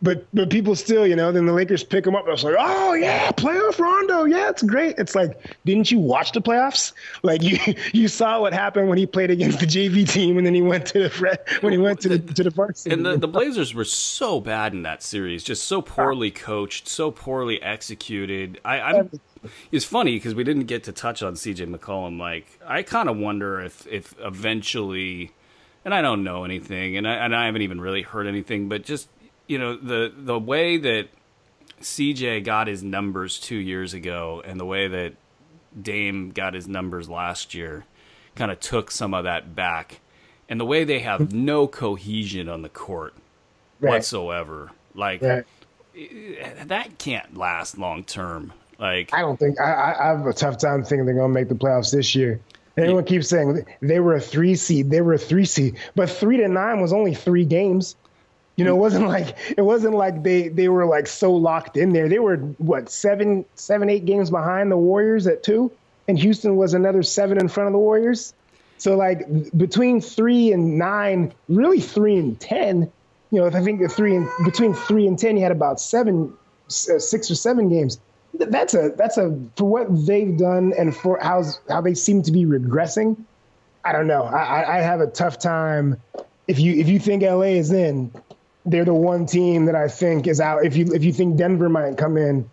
But people still, then the Lakers pick him up. And I was like, oh, yeah, playoff Rondo. Yeah, it's great. It's like, didn't you watch the playoffs? Like, you saw what happened when he played against the JV team, and then he went to the varsity. And the Blazers were so bad in that series, just so poorly coached, so poorly executed. It's funny because we didn't get to touch on C.J. McCollum. Like, I kind of wonder if eventually, and I don't know anything, and I haven't even really heard anything, but just, the way that CJ got his numbers 2 years ago and the way that Dame got his numbers last year kind of took some of that back. And the way they have no cohesion on the court whatsoever. Like, that can't last long term. Like, I don't think I have a tough time thinking they're going to make the playoffs this year. Everyone keeps saying they were a 3 seed. But 3-9 was only 3 games. It wasn't like they were like so locked in there. They were 7-8 games behind the Warriors at 2, and Houston was another 7 in front of the Warriors. So like between 3 and 9, really 3 and 10. I think between 3 and 10, you had about 6 or 7 games. That's a for what they've done and for how they seem to be regressing. I don't know. I have a tough time. If you think LA is in, they're the one team that I think is out. If you think Denver might come in,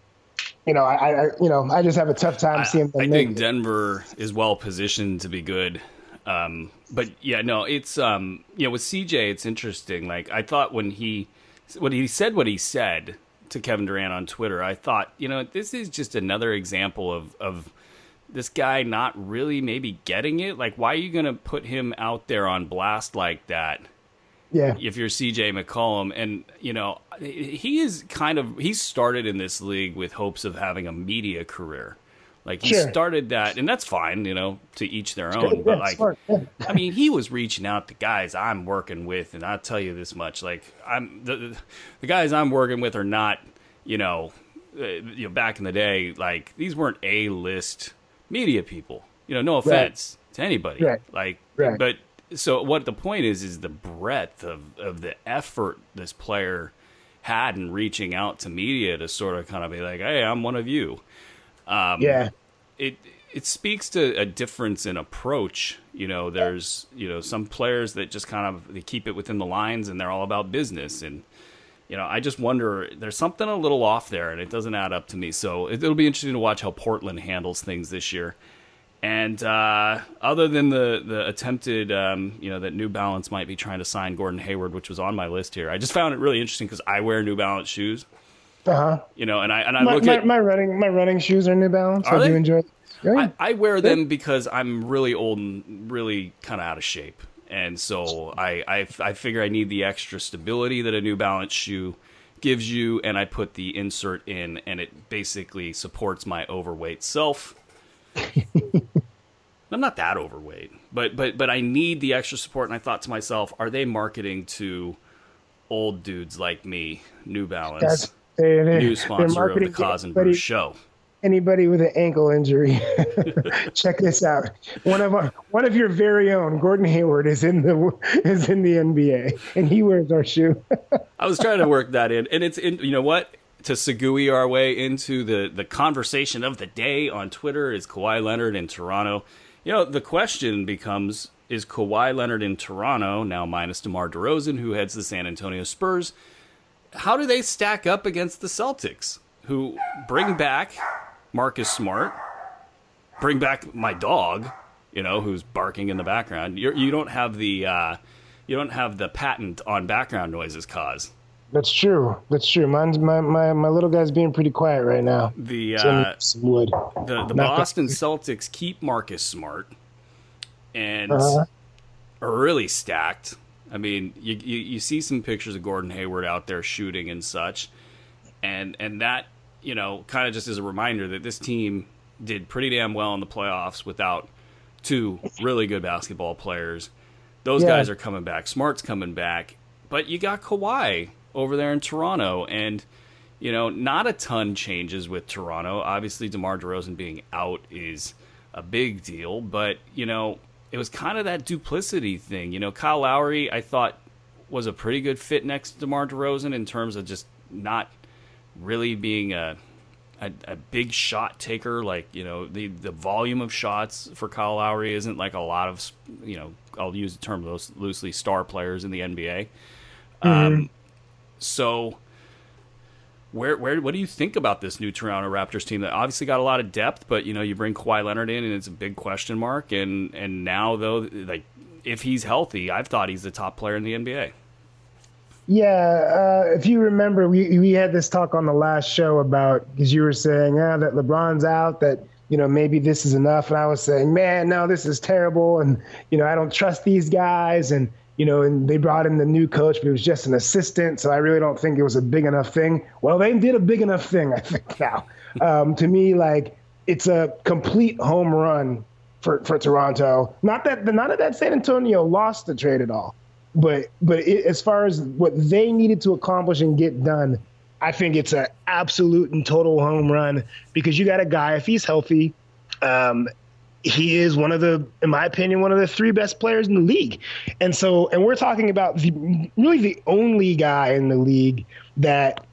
I just have a tough time seeing them. I think Denver is well positioned to be good. But yeah, no, it's with CJ, it's interesting. Like I thought when he said what he said to Kevin Durant on Twitter, I thought, this is just another example of this guy not really maybe getting it. Like, why are you going to put him out there on blast like that? Yeah. If you're CJ McCollum, and he started in this league with hopes of having a media career. Like he started that, and that's fine, to each their own. But like, I mean, he was reaching out to guys I'm working with, and I'll tell you this much: like, the guys I'm working with are not, back in the day, like these weren't A-list media people. No offense to anybody, but. So what the point is the breadth of the effort this player had in reaching out to media to sort of kind of be like, hey, I'm one of you. It speaks to a difference in approach. There's, some players that just kind of, they keep it within the lines and they're all about business. And, I just wonder, there's something a little off there and it doesn't add up to me. So it'll be interesting to watch how Portland handles things this year. And other than the attempted, that New Balance might be trying to sign Gordon Hayward, which was on my list here, I just found it really interesting because I wear New Balance shoes. Uh-huh. And I My, look my, at my running shoes are New Balance. are I do they? enjoy it. Yeah. I wear them because I'm really old and really kind of out of shape, and so I figure I need the extra stability that a New Balance shoe gives you, and I put the insert in, and it basically supports my overweight self. I'm not that overweight, but I need the extra support, and I thought to myself, are they marketing to old dudes like me? New Balance, new sponsor of the Koz and Bru Show. Anybody with an ankle injury, check this out. One of your very own, Gordon Hayward, is in the NBA, and he wears our shoe. I was trying to work that in, and it's in. You know what? To segue our way into the conversation of the day on Twitter is Kawhi Leonard in Toronto. The question becomes: is Kawhi Leonard in Toronto now minus DeMar DeRozan, who heads the San Antonio Spurs? How do they stack up against the Celtics, who bring back Marcus Smart, bring back my dog, who's barking in the background? You don't have the patent on background noises, Koz. That's true. Mine's my little guy's being pretty quiet right now. The the Boston Celtics keep Marcus Smart and are really stacked. I mean, you see some pictures of Gordon Hayward out there shooting and such, and that kind of just as a reminder that this team did pretty damn well in the playoffs without two really good basketball players. Those guys are coming back. Smart's coming back, but you got Kawhi over there in Toronto, and not a ton changes with Toronto. Obviously, DeMar DeRozan being out is a big deal, but it was kind of that duplicity thing. Kyle Lowry, I thought, was a pretty good fit next to DeMar DeRozan in terms of just not really being a big shot taker. Like, the volume of shots for Kyle Lowry isn't like a lot of, I'll use the term loosely, star players in the NBA. So what do you think about this new Toronto Raptors team that obviously got a lot of depth, but you bring Kawhi Leonard in and it's a big question mark, and now though, like, if he's healthy, I've thought he's the top player in the NBA. Yeah, if you remember, we had this talk on the last show about, because you were saying that LeBron's out, that maybe this is enough, and I was saying, man, no, this is terrible, and I don't trust these guys, and and they brought in the new coach, but it was just an assistant, so I really don't think it was a big enough thing. Well, they did a big enough thing, I think, now. To me, like, it's a complete home run for Toronto. Not that San Antonio lost the trade at all, but as far as what they needed to accomplish and get done, I think it's an absolute and total home run, because you got a guy, if he's healthy, he is in my opinion, one of the three best players in the league. And we're talking about the only guy in the league that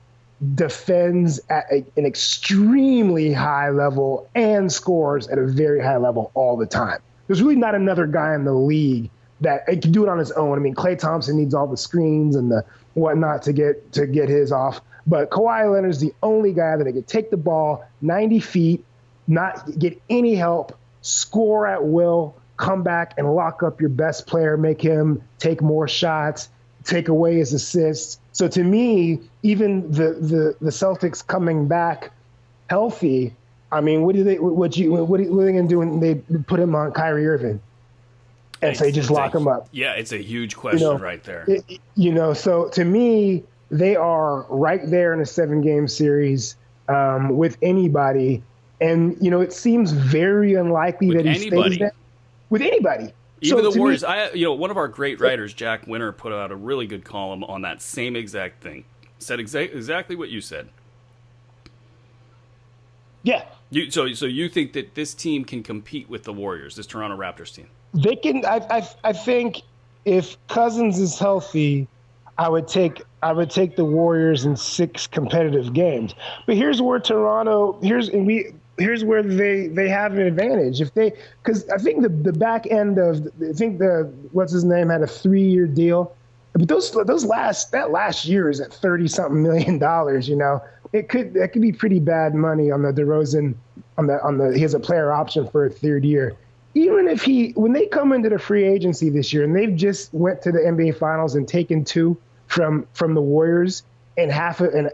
defends at an extremely high level and scores at a very high level all the time. There's really not another guy in the league that can do it on his own. I mean, Klay Thompson needs all the screens and the whatnot to get his off. But Kawhi Leonard is the only guy that can take the ball 90 feet, not get any help, score at will, come back and lock up your best player, make him take more shots, take away his assists. So to me, even the Celtics coming back healthy, I mean, what are they going to do when they put him on Kyrie Irving and say just lock him up? Yeah, it's a huge question right there. So to me, they are right there in a 7-game series with anybody. And, it seems very unlikely that he stays there with anybody. Even the Warriors. One of our great writers, Jack Winter, put out a really good column on that same exact thing. Said exactly what you said. Yeah. So you think that this team can compete with the Warriors, this Toronto Raptors team? They can. I think if Cousins is healthy, I would take the Warriors in 6 competitive games. But here's where here's where they have an advantage. Because I think the back end of, what's his name had a 3-year deal, but that last year is at $30-something million. That could be pretty bad money on the DeRozan, he has a player option for a 3rd year. Even if when they come into the free agency this year and they've just went to the NBA Finals and taken 2 from the Warriors, and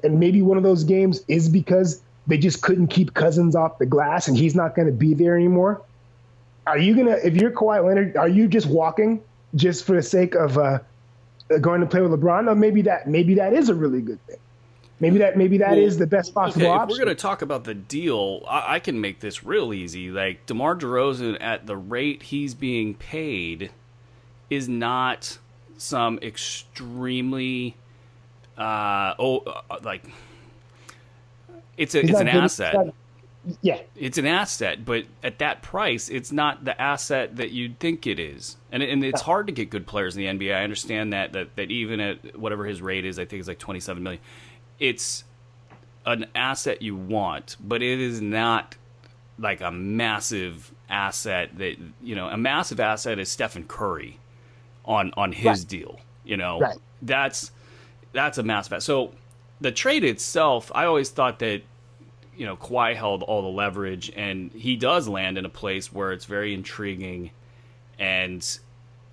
and maybe one of those games is because they just couldn't keep Cousins off the glass and he's not going to be there anymore. Are you going to, if you're Kawhi Leonard, are you just walking just for the sake of going to play with LeBron? No, maybe that is a really good thing. Maybe that is the best possible option. If we're going to talk about the deal, I can make this real easy. Like, DeMar DeRozan, at the rate he's being paid, is not some extremely it's an asset. It's an asset, but at that price, it's not the asset that you'd think it is. And it's hard to get good players in the NBA. I understand that even at whatever his rate is, I think it's like $27 million. It's an asset you want, but it is not like a massive asset that, a massive asset is Stephen Curry on his deal. That's a massive asset. So the trade itself, I always thought that, Kawhi held all the leverage, and he does land in a place where it's very intriguing, and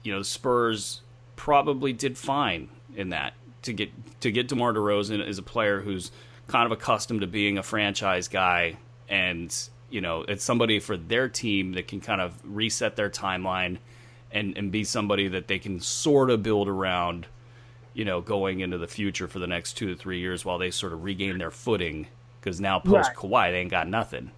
the Spurs probably did fine in that to get DeMar DeRozan as a player who's kind of accustomed to being a franchise guy, and it's somebody for their team that can kind of reset their timeline and be somebody that they can sort of build around, going into the future for the next 2 to 3 years while they sort of regain their footing. Because now post Kawhi, they ain't got nothing.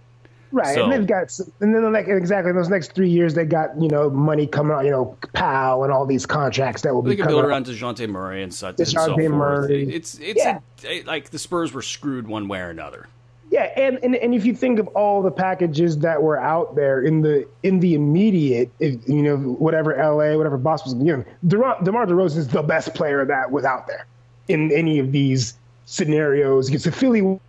Right, so, and they've got, and then exactly in those next 3 years, they got money coming out, Powell and all these contracts that will be coming. They can build around DeJounte Murray and such. DeJounte Murray. It's like the Spurs were screwed one way or another. Yeah, and if you think of all the packages that were out there in the immediate, whatever LA, whatever Boston was giving, DeMar DeRozan is the best player that was out there in any of these scenarios. It's a Philly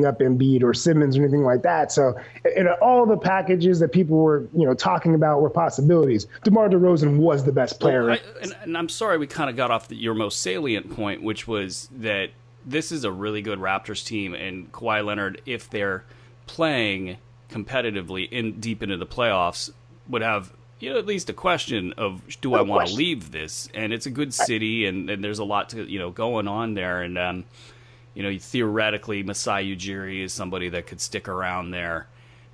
up Embiid or Simmons or anything like that. So, and all the packages that people were, talking about were possibilities. DeMar DeRozan was the best player. Well, and I'm sorry we kind of got off your most salient point, which was that this is a really good Raptors team, and Kawhi Leonard, if they're playing competitively deep into the playoffs, would have at least a question of, do I want to leave this? And it's a good city, and there's a lot to going on there, and theoretically, Masai Ujiri is somebody that could stick around there.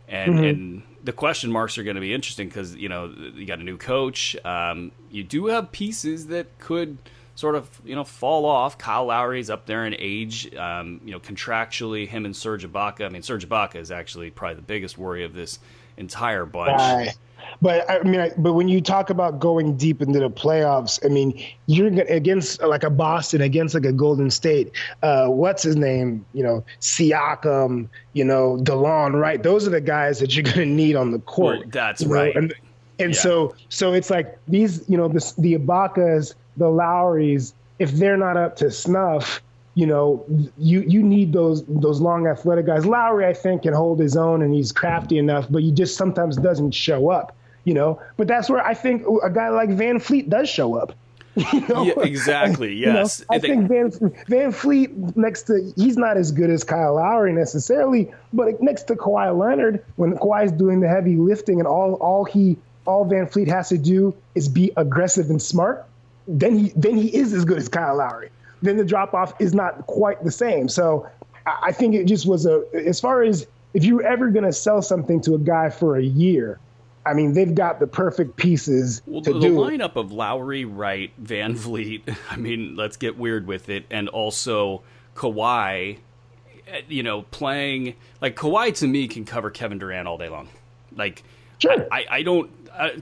And the question marks are going to be interesting because, you got a new coach. You do have pieces that could sort of, fall off. Kyle Lowry's up there in age. Contractually, him and Serge Ibaka. I mean, Serge Ibaka is actually probably the biggest worry of this entire bunch. But when you talk about going deep into the playoffs, you're against like a Boston, against like a Golden State. What's his name? Siakam. DeLon. Right? Those are the guys that you're going to need on the court. Well, that's right. So it's like these, the Ibakas, the Lowrys. If they're not up to snuff, you need those long athletic guys. Lowry, I think, can hold his own and he's crafty enough, but he just sometimes doesn't show up, But that's where I think a guy like Van Fleet does show up. Yeah, exactly. Yes. I think Van Fleet he's not as good as Kyle Lowry necessarily, but next to Kawhi Leonard, when Kawhi's doing the heavy lifting and all Van Fleet has to do is be aggressive and smart, then he is as good as Kyle Lowry. Then the drop-off is not quite the same. So I think it just was as far as if you're ever going to sell something to a guy for a year, they've got the perfect pieces to do. The lineup of Lowry, Wright, Van Vliet, let's get weird with it, and also Kawhi, playing, like Kawhi to me can cover Kevin Durant all day long. Like, sure. I don't,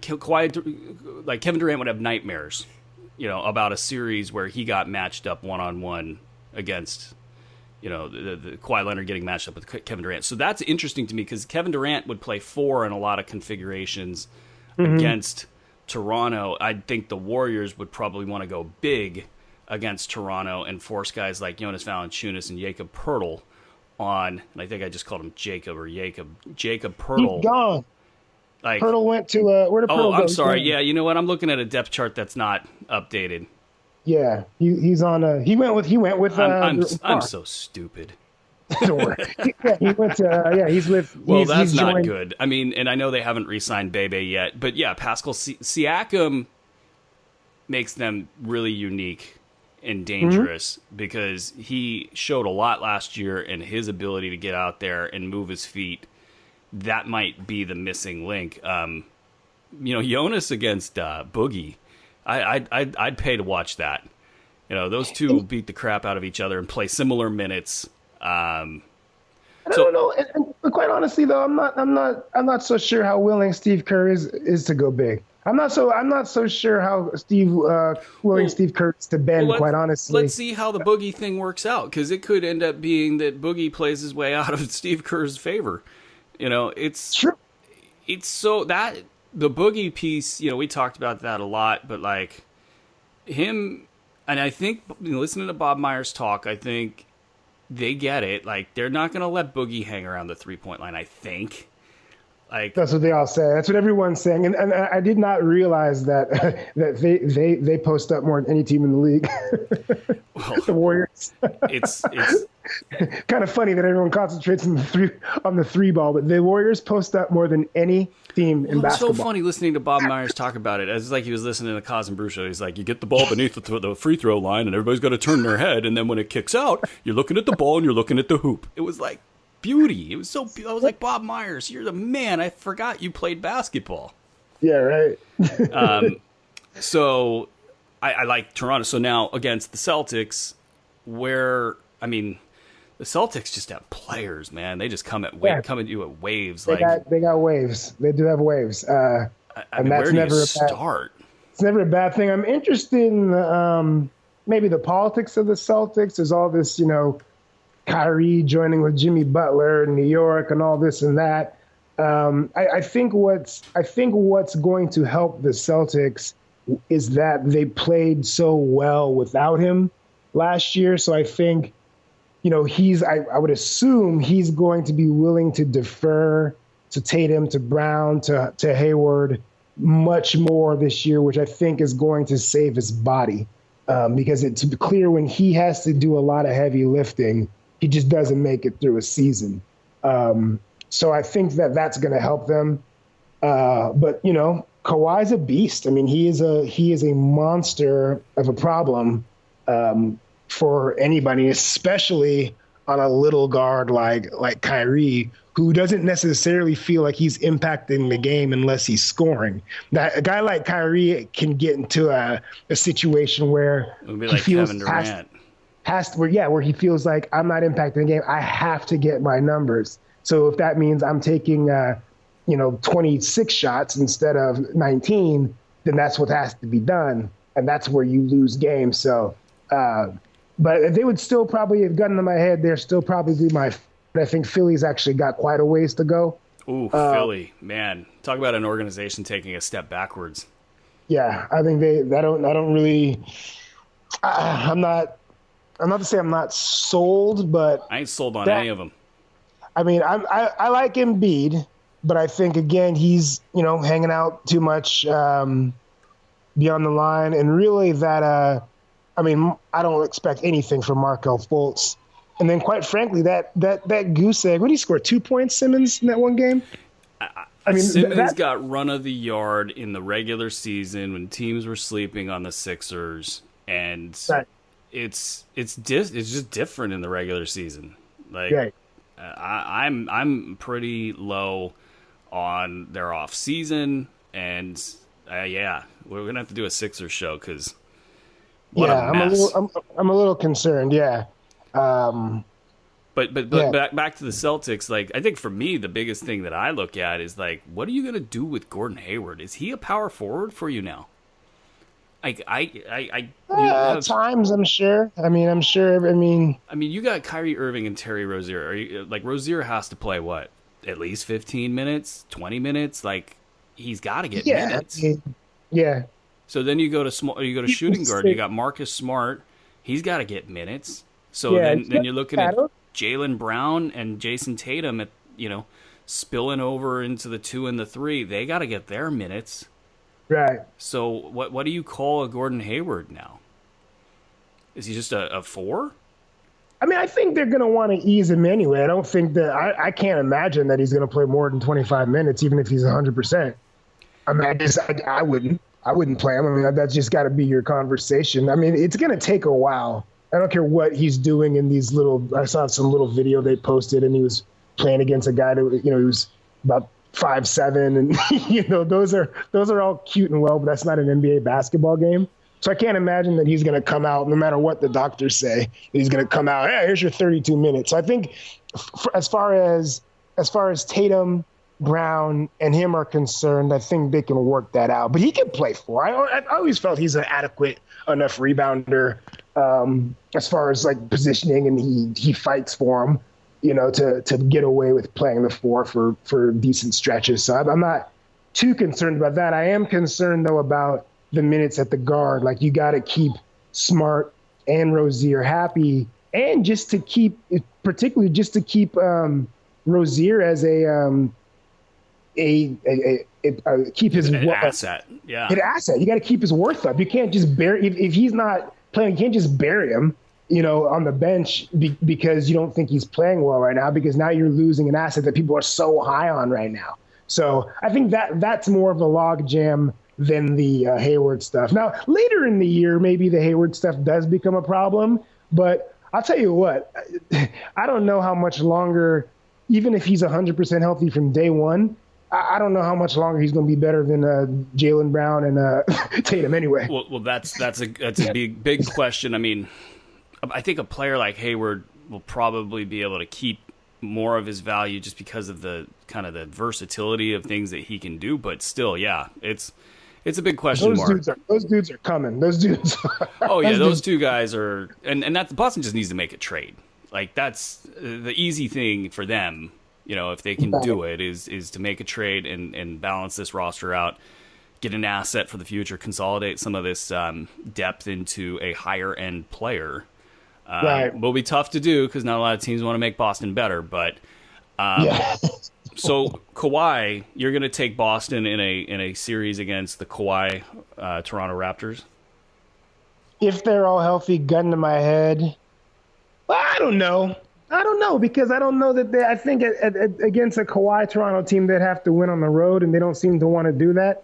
Kawhi, like Kevin Durant would have nightmares about a series where he got matched up one-on-one against, the Kawhi Leonard getting matched up with Kevin Durant. So that's interesting to me because Kevin Durant would play 4 in a lot of configurations against Toronto. I think the Warriors would probably want to go big against Toronto and force guys like Jonas Valanciunas and Jakob Poeltl on, and I think I just called him Jacob Poeltl. He's gone. Like, Poeltl went to where did Poeltl go? I'm sorry. Yeah, you know what? I'm looking at a depth chart that's not updated. Yeah, he's on. He went with. I'm so stupid. Don't worry. Yeah, he went to. He's with. Well, that's not good. And I know they haven't re-signed Bebe yet, but yeah, Pascal Siakam makes them really unique and dangerous because he showed a lot last year, and his ability to get out there and move his feet, that might be the missing link. Jonas against Boogie, I'd pay to watch that. Those two beat the crap out of each other and play similar minutes. I don't know. And quite honestly, though, I'm not so sure how willing Steve Kerr is to go big. I'm not so sure how Steve Kerr is to bend. Quite honestly, let's see how the Boogie thing works out, because it could end up being that Boogie plays his way out of Steve Kerr's favor. It's true. It's so that the Boogie piece. We talked about that a lot, but like him, and I think listening to Bob Myers talk, I think they get it. Like, they're not going to let Boogie hang around the 3-point line, I think. Like, that's what they all say. That's what everyone's saying. And I did not realize that they post up more than any team in the league. Well, the Warriors. It's kind of funny that everyone concentrates on the three ball, but the Warriors post up more than any team in basketball. It's so funny listening to Bob Myers talk about it. It's like he was listening to the Koz and Bru Show. He's like, you get the ball beneath the free throw line, and everybody's got to turn their head, and then when it kicks out, you're looking at the ball and you're looking at the hoop. It was like beauty. It was so. I was like, Bob Myers, you're the man. I forgot you played basketball. Yeah, right. So I like Toronto. So now against the Celtics, the Celtics just have players, man. They just come at you at waves. They got waves. They do have waves. And that's where do you start? It's never a bad thing. I'm interested in maybe the politics of the Celtics. There's all this, Kyrie joining with Jimmy Butler in New York and all this and that. I think what's going to help the Celtics is that they played so well without him last year. So I think, I would assume he's going to be willing to defer to Tatum, to Brown, to Hayward much more this year, which I think is going to save his body. Because it's clear when he has to do a lot of heavy lifting, he just doesn't make it through a season. So I think that's going to help them. But Kawhi's a beast. I mean, he is a monster of a problem for anybody, especially on a little guard like Kyrie, who doesn't necessarily feel like he's impacting the game unless he's scoring. That a guy like Kyrie can get into a situation where it would be like Kevin Durant. Where he feels like, I'm not impacting the game. I have to get my numbers. So if that means I'm taking 26 shots instead of 19, then that's what has to be done, and that's where you lose games. So, but they would still probably have gotten to my head. They're still probably I think Philly's actually got quite a ways to go. Ooh, Philly, man, talk about an organization taking a step backwards. Yeah, I think I don't really. I'm not to say I'm not sold, but I ain't sold on any of them. I mean, I like Embiid, but I think again he's hanging out too much beyond the line, and really that I don't expect anything from Markelle Fultz. And then, quite frankly, that goose egg. What did he score? 2 points, Simmons, in that one game? Simmons got run of the yard in the regular season when teams were sleeping on the Sixers, and right. It's just different in the regular season. Like, right. I'm pretty low on their off season, and we're gonna have to do a Sixers show because a mess. I'm a little concerned. Yeah. But back to the Celtics. Like, I think for me, the biggest thing that I look at is like, what are you gonna do with Gordon Hayward? Is he a power forward for you now? Like, at times, I'm sure. I mean, you got Kyrie Irving and Terry Rozier. Rozier has to play what? At least 15 minutes, 20 minutes. Like, he's got to get minutes. Yeah. So then you go to shooting guard. You got Marcus Smart. He's got to get minutes. So then you're looking at Jaylen Brown and Jason Tatum spilling over into the 2 and the 3. They got to get their minutes. Right. So what do you call a Gordon Hayward now? Is he just a 4? I mean, I think they're going to want to ease him anyway. I don't think that I can't imagine that he's going to play more than 25 minutes, even if he's 100%. I mean, I wouldn't. I wouldn't play him. I mean, that's just got to be your conversation. I mean, it's going to take a while. I don't care what he's doing in these I saw some little video they posted, and he was playing against a guy that, he was about 5'7", and those are all cute and well, but that's not an NBA basketball game. So I can't imagine that he's going to come out, no matter what the doctors say, he's going to come out, hey, here's your 32 minutes. So I think as far as Tatum, Brown, and him are concerned, I think they can work that out. But he can play 4. I always felt he's an adequate enough rebounder as far as like positioning, and he fights for him, to get away with playing the 4 for decent stretches. So I'm not too concerned about that. I am concerned, though, about the minutes at the guard. Like, you got to keep Smart and Rozier happy, and particularly just to keep Rozier as keep his asset. Yeah, an asset. You got to keep his worth up. You can't just bury if he's not playing. You can't just bury him, on the bench because you don't think he's playing well right now. Because now you're losing an asset that people are so high on right now. So I think that's more of a log jam than the Hayward stuff. Now later in the year, maybe the Hayward stuff does become a problem. But I'll tell you what, I don't know how much longer. Even if he's 100% healthy from day one, I don't know how much longer he's going to be better than Jaylen Brown and Tatum anyway. Well, that's a big question. I mean, I think a player like Hayward will probably be able to keep more of his value just because of the kind of the versatility of things that he can do. But still, yeah, it's a big question mark. Those dudes are coming. Those dudes. Oh yeah, those two guys are, and that Boston just needs to make a trade. Like, that's the easy thing for them, if they can do it, is to make a trade and balance this roster out, get an asset for the future, consolidate some of this depth into a higher end player. Right. Will be tough to do because not a lot of teams want to make Boston better. But so Kawhi, you're going to take Boston in a series against the Kawhi Toronto Raptors? If they're all healthy, gun to my head. Well, I don't know because I don't know that I think against a Kawhi Toronto team, they'd have to win on the road, and they don't seem to want to do that.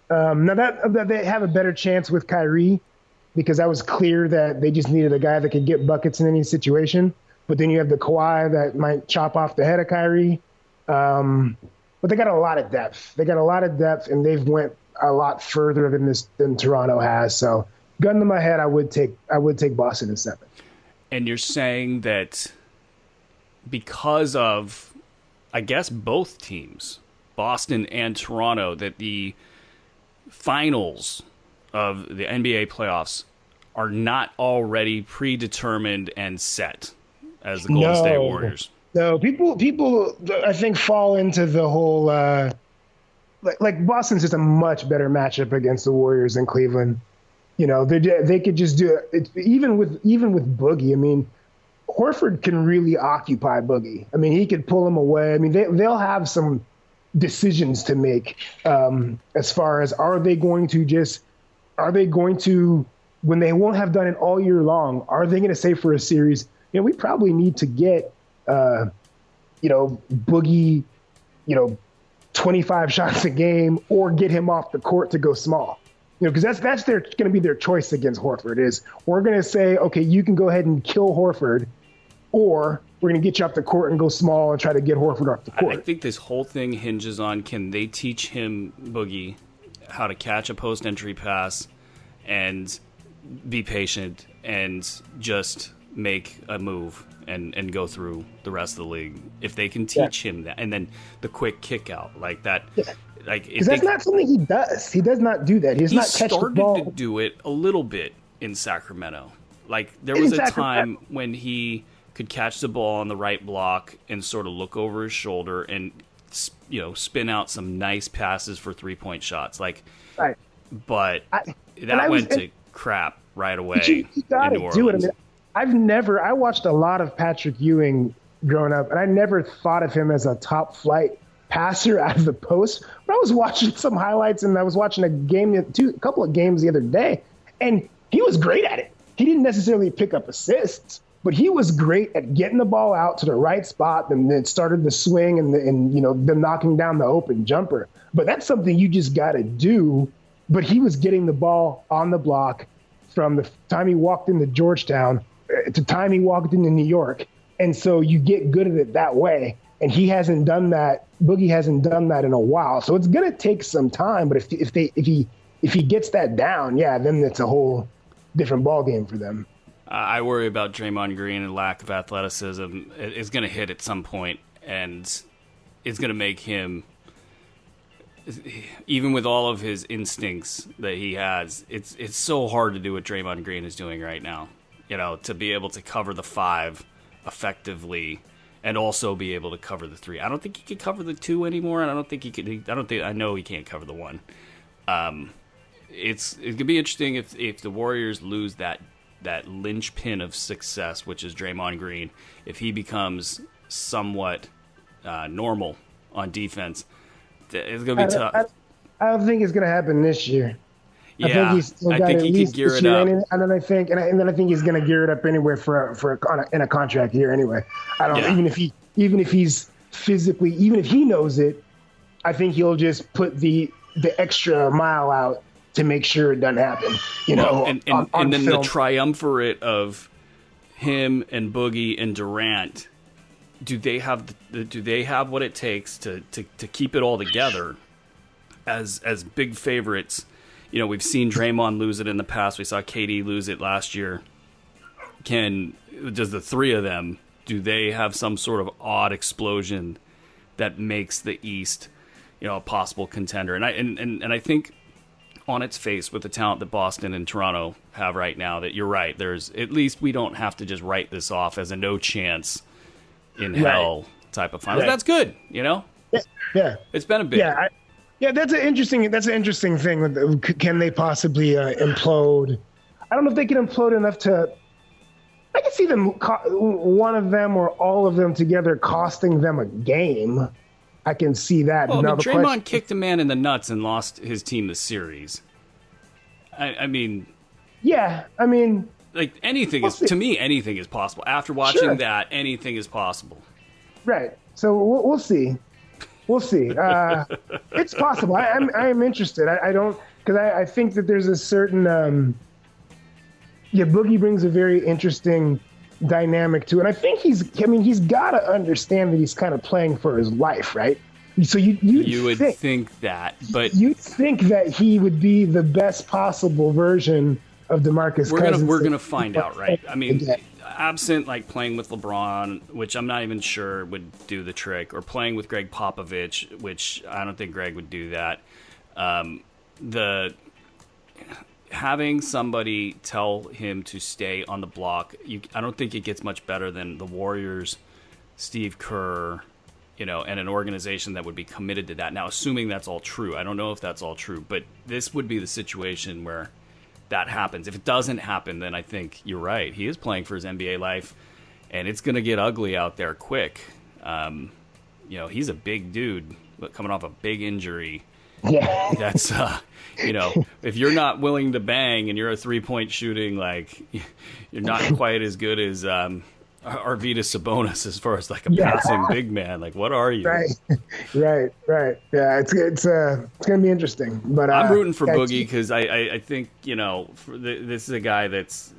Now that they have a better chance with Kyrie, because that was clear that they just needed a guy that could get buckets in any situation. But then you have the Kawhi that might chop off the head of Kyrie. But they got a lot of depth. And they've went a lot further than Toronto has. So gun to my head, I would take Boston in 7. And you're saying that because of, I guess, both teams, Boston and Toronto, that the finals of the NBA playoffs are not already predetermined and set as the Golden State Warriors. No, people I think fall into the whole like Boston's just a much better matchup against the Warriors than Cleveland. They could just do it. Even with Boogie. I mean, Horford can really occupy Boogie. I mean, he could pull him away. I mean, they'll have some decisions to make as far as are they going to, when they won't have done it all year long, are they going to say for a series, we probably need to get, Boogie, 25 shots a game, or get him off the court to go small. Because that's going to be their choice against Horford is we're going to say, okay, you can go ahead and kill Horford, or we're going to get you off the court and go small and try to get Horford off the court. I think this whole thing hinges on, can they teach him, Boogie, how to catch a post-entry pass and be patient and just make a move and go through the rest of the league. If they can teach him that, and then the quick kick out like that. Yeah. Because that's not something he does. He does not do that. He does not catch the ball. He started to do it a little bit in Sacramento. Like, there was a time when he could catch the ball on the right block and sort of look over his shoulder and, spin out some nice passes for 3-point shots. Like, right. But that went to crap right away. You got to do it. I mean, I watched a lot of Patrick Ewing growing up, and I never thought of him as a top flight passer out of the post. But I was watching some highlights, and I was watching a couple of games the other day, and he was great at it. He didn't necessarily pick up assists, but he was great at getting the ball out to the right spot, and then started the swing and them knocking down the open jumper. But that's something you just got to do but he was getting the ball on the block from the time he walked into Georgetown to time he walked into New York. And so you get good at it that way. And he hasn't done that. Boogie hasn't done that in a while. So it's going to take some time. But if he gets that down, yeah, then it's a whole different ball game for them. I worry about Draymond Green and lack of athleticism. It's going to hit at some point, and it's going to make him, even with all of his instincts that he has, it's so hard to do what Draymond Green is doing right now. You know, to be able to cover the 5 effectively and also be able to cover the 3. I don't think he can cover the 2 anymore, and I don't think he could. I know he can't cover the 1. It could be interesting if the Warriors lose that linchpin of success, which is Draymond Green. If he becomes somewhat normal on defense, it's going to be tough. I don't think it's going to happen this year. Yeah, I think he can gear it up. And then I think he's going to gear it up anyway in a contract year anyway. I don't even if he's physically, even if he knows it, I think he'll just put the extra mile out to make sure it doesn't happen. You know, and then film. The triumvirate of him and Boogie and Durant. Do they have what it takes to keep it all together as big favorites? You know, we've seen Draymond lose it in the past. We saw KD lose it last year. Does the 3 of them, do they have some sort of odd explosion that makes the East, you know, a possible contender? And I think on its face, with the talent that Boston and Toronto have right now, that you're right. There's at least we don't have to just write this off as a no chance in hell type of finals. Right. That's good, you know. Yeah, it's been a bit. Yeah, that's an interesting thing. Can they possibly implode? I don't know if they can implode enough to. I can see them, one of them or all of them together, costing them a game. I can see that. Well, Draymond kicked a man in the nuts and lost his team the series. I mean, yeah, I mean, like anything to me, anything is possible. After watching that, anything is possible. Right. So we'll see. We'll see. It's possible. I am interested. I don't, because I think that there's a certain Boogie brings a very interesting dynamic to it. And I think he's got to understand that he's kind of playing for his life, right? So you would think that, but you'd think that he would be the best possible version of DeMarcus Cousins. We're gonna find out, right? I mean, absent like playing with LeBron, which I'm not even sure would do the trick, or playing with Greg Popovich, which I don't think Greg would do that. Having somebody tell him to stay on the block, I don't think it gets much better than the Warriors, Steve Kerr, you know, and an organization that would be committed to that. Now, assuming that's all true, I don't know if that's all true, but this would be the situation where that happens. If it doesn't happen, then I think you're right. He is playing for his NBA life, and it's going to get ugly out there quick. You know, he's a big dude, but coming off a big injury. Yeah. That's, you know, if you're not willing to bang and you're a 3-point shooting, like, you're not quite as good as Arvydas Sabonis as far as like a passing big man. Like, what are you? Right. Yeah, it's going to be interesting. But I'm rooting for Boogie because I think, you know, this is a guy that's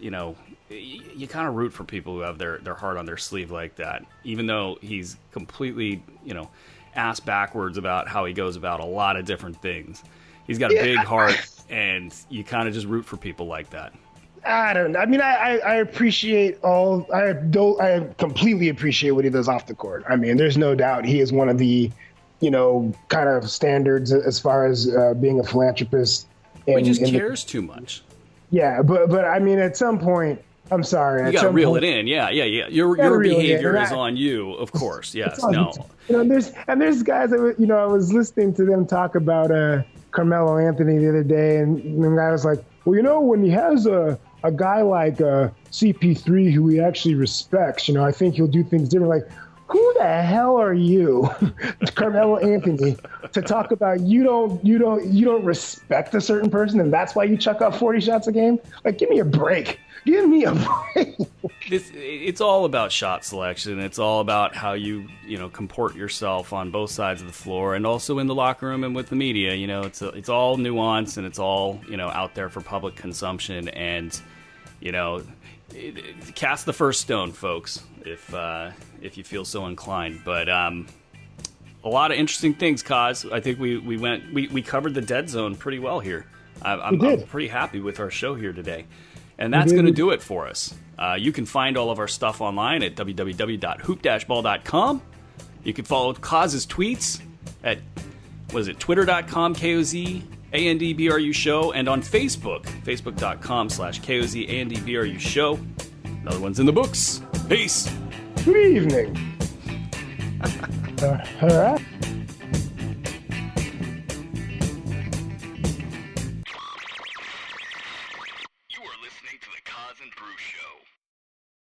you know, you kind of root for people who have their heart on their sleeve like that, even though he's completely, you know, ass backwards about how he goes about a lot of different things. He's got a big heart, and you kind of just root for people like that. I don't know. I mean, I appreciate I completely appreciate what he does off the court. I mean, there's no doubt he is one of the, you know, kind of standards as far as being a philanthropist. He just cares too much. Yeah, but I mean, at some point, I'm sorry. You got to reel it in. Yeah. Your behavior is on you, of course. Yes. No. You know, there's guys that, you know, I was listening to them talk about Carmelo Anthony the other day, and the guy was like, well, you know, when he has a guy like CP3 who he actually respects, you know, I think he'll do things different. Like, who the hell are you, Carmelo Anthony, to talk about you don't respect a certain person and that's why you chuck up 40 shots a game? Like, give me a break. Give me a break. It's all about shot selection. It's all about how you comport yourself on both sides of the floor and also in the locker room and with the media. It's all nuance and it's all out there for public consumption. And cast the first stone, folks, if you feel so inclined. But a lot of interesting things, Koz. I think we covered the dead zone pretty well here. I'm pretty happy with our show here today. And that's going to do it for us. You can find all of our stuff online at www.hoop-ball.com. You can follow Koz's tweets at, twitter.com, KOZANDBRU Show, and on Facebook, facebook.com/KOZANDBRU Show. Another one's in the books. Peace. Good evening. All right.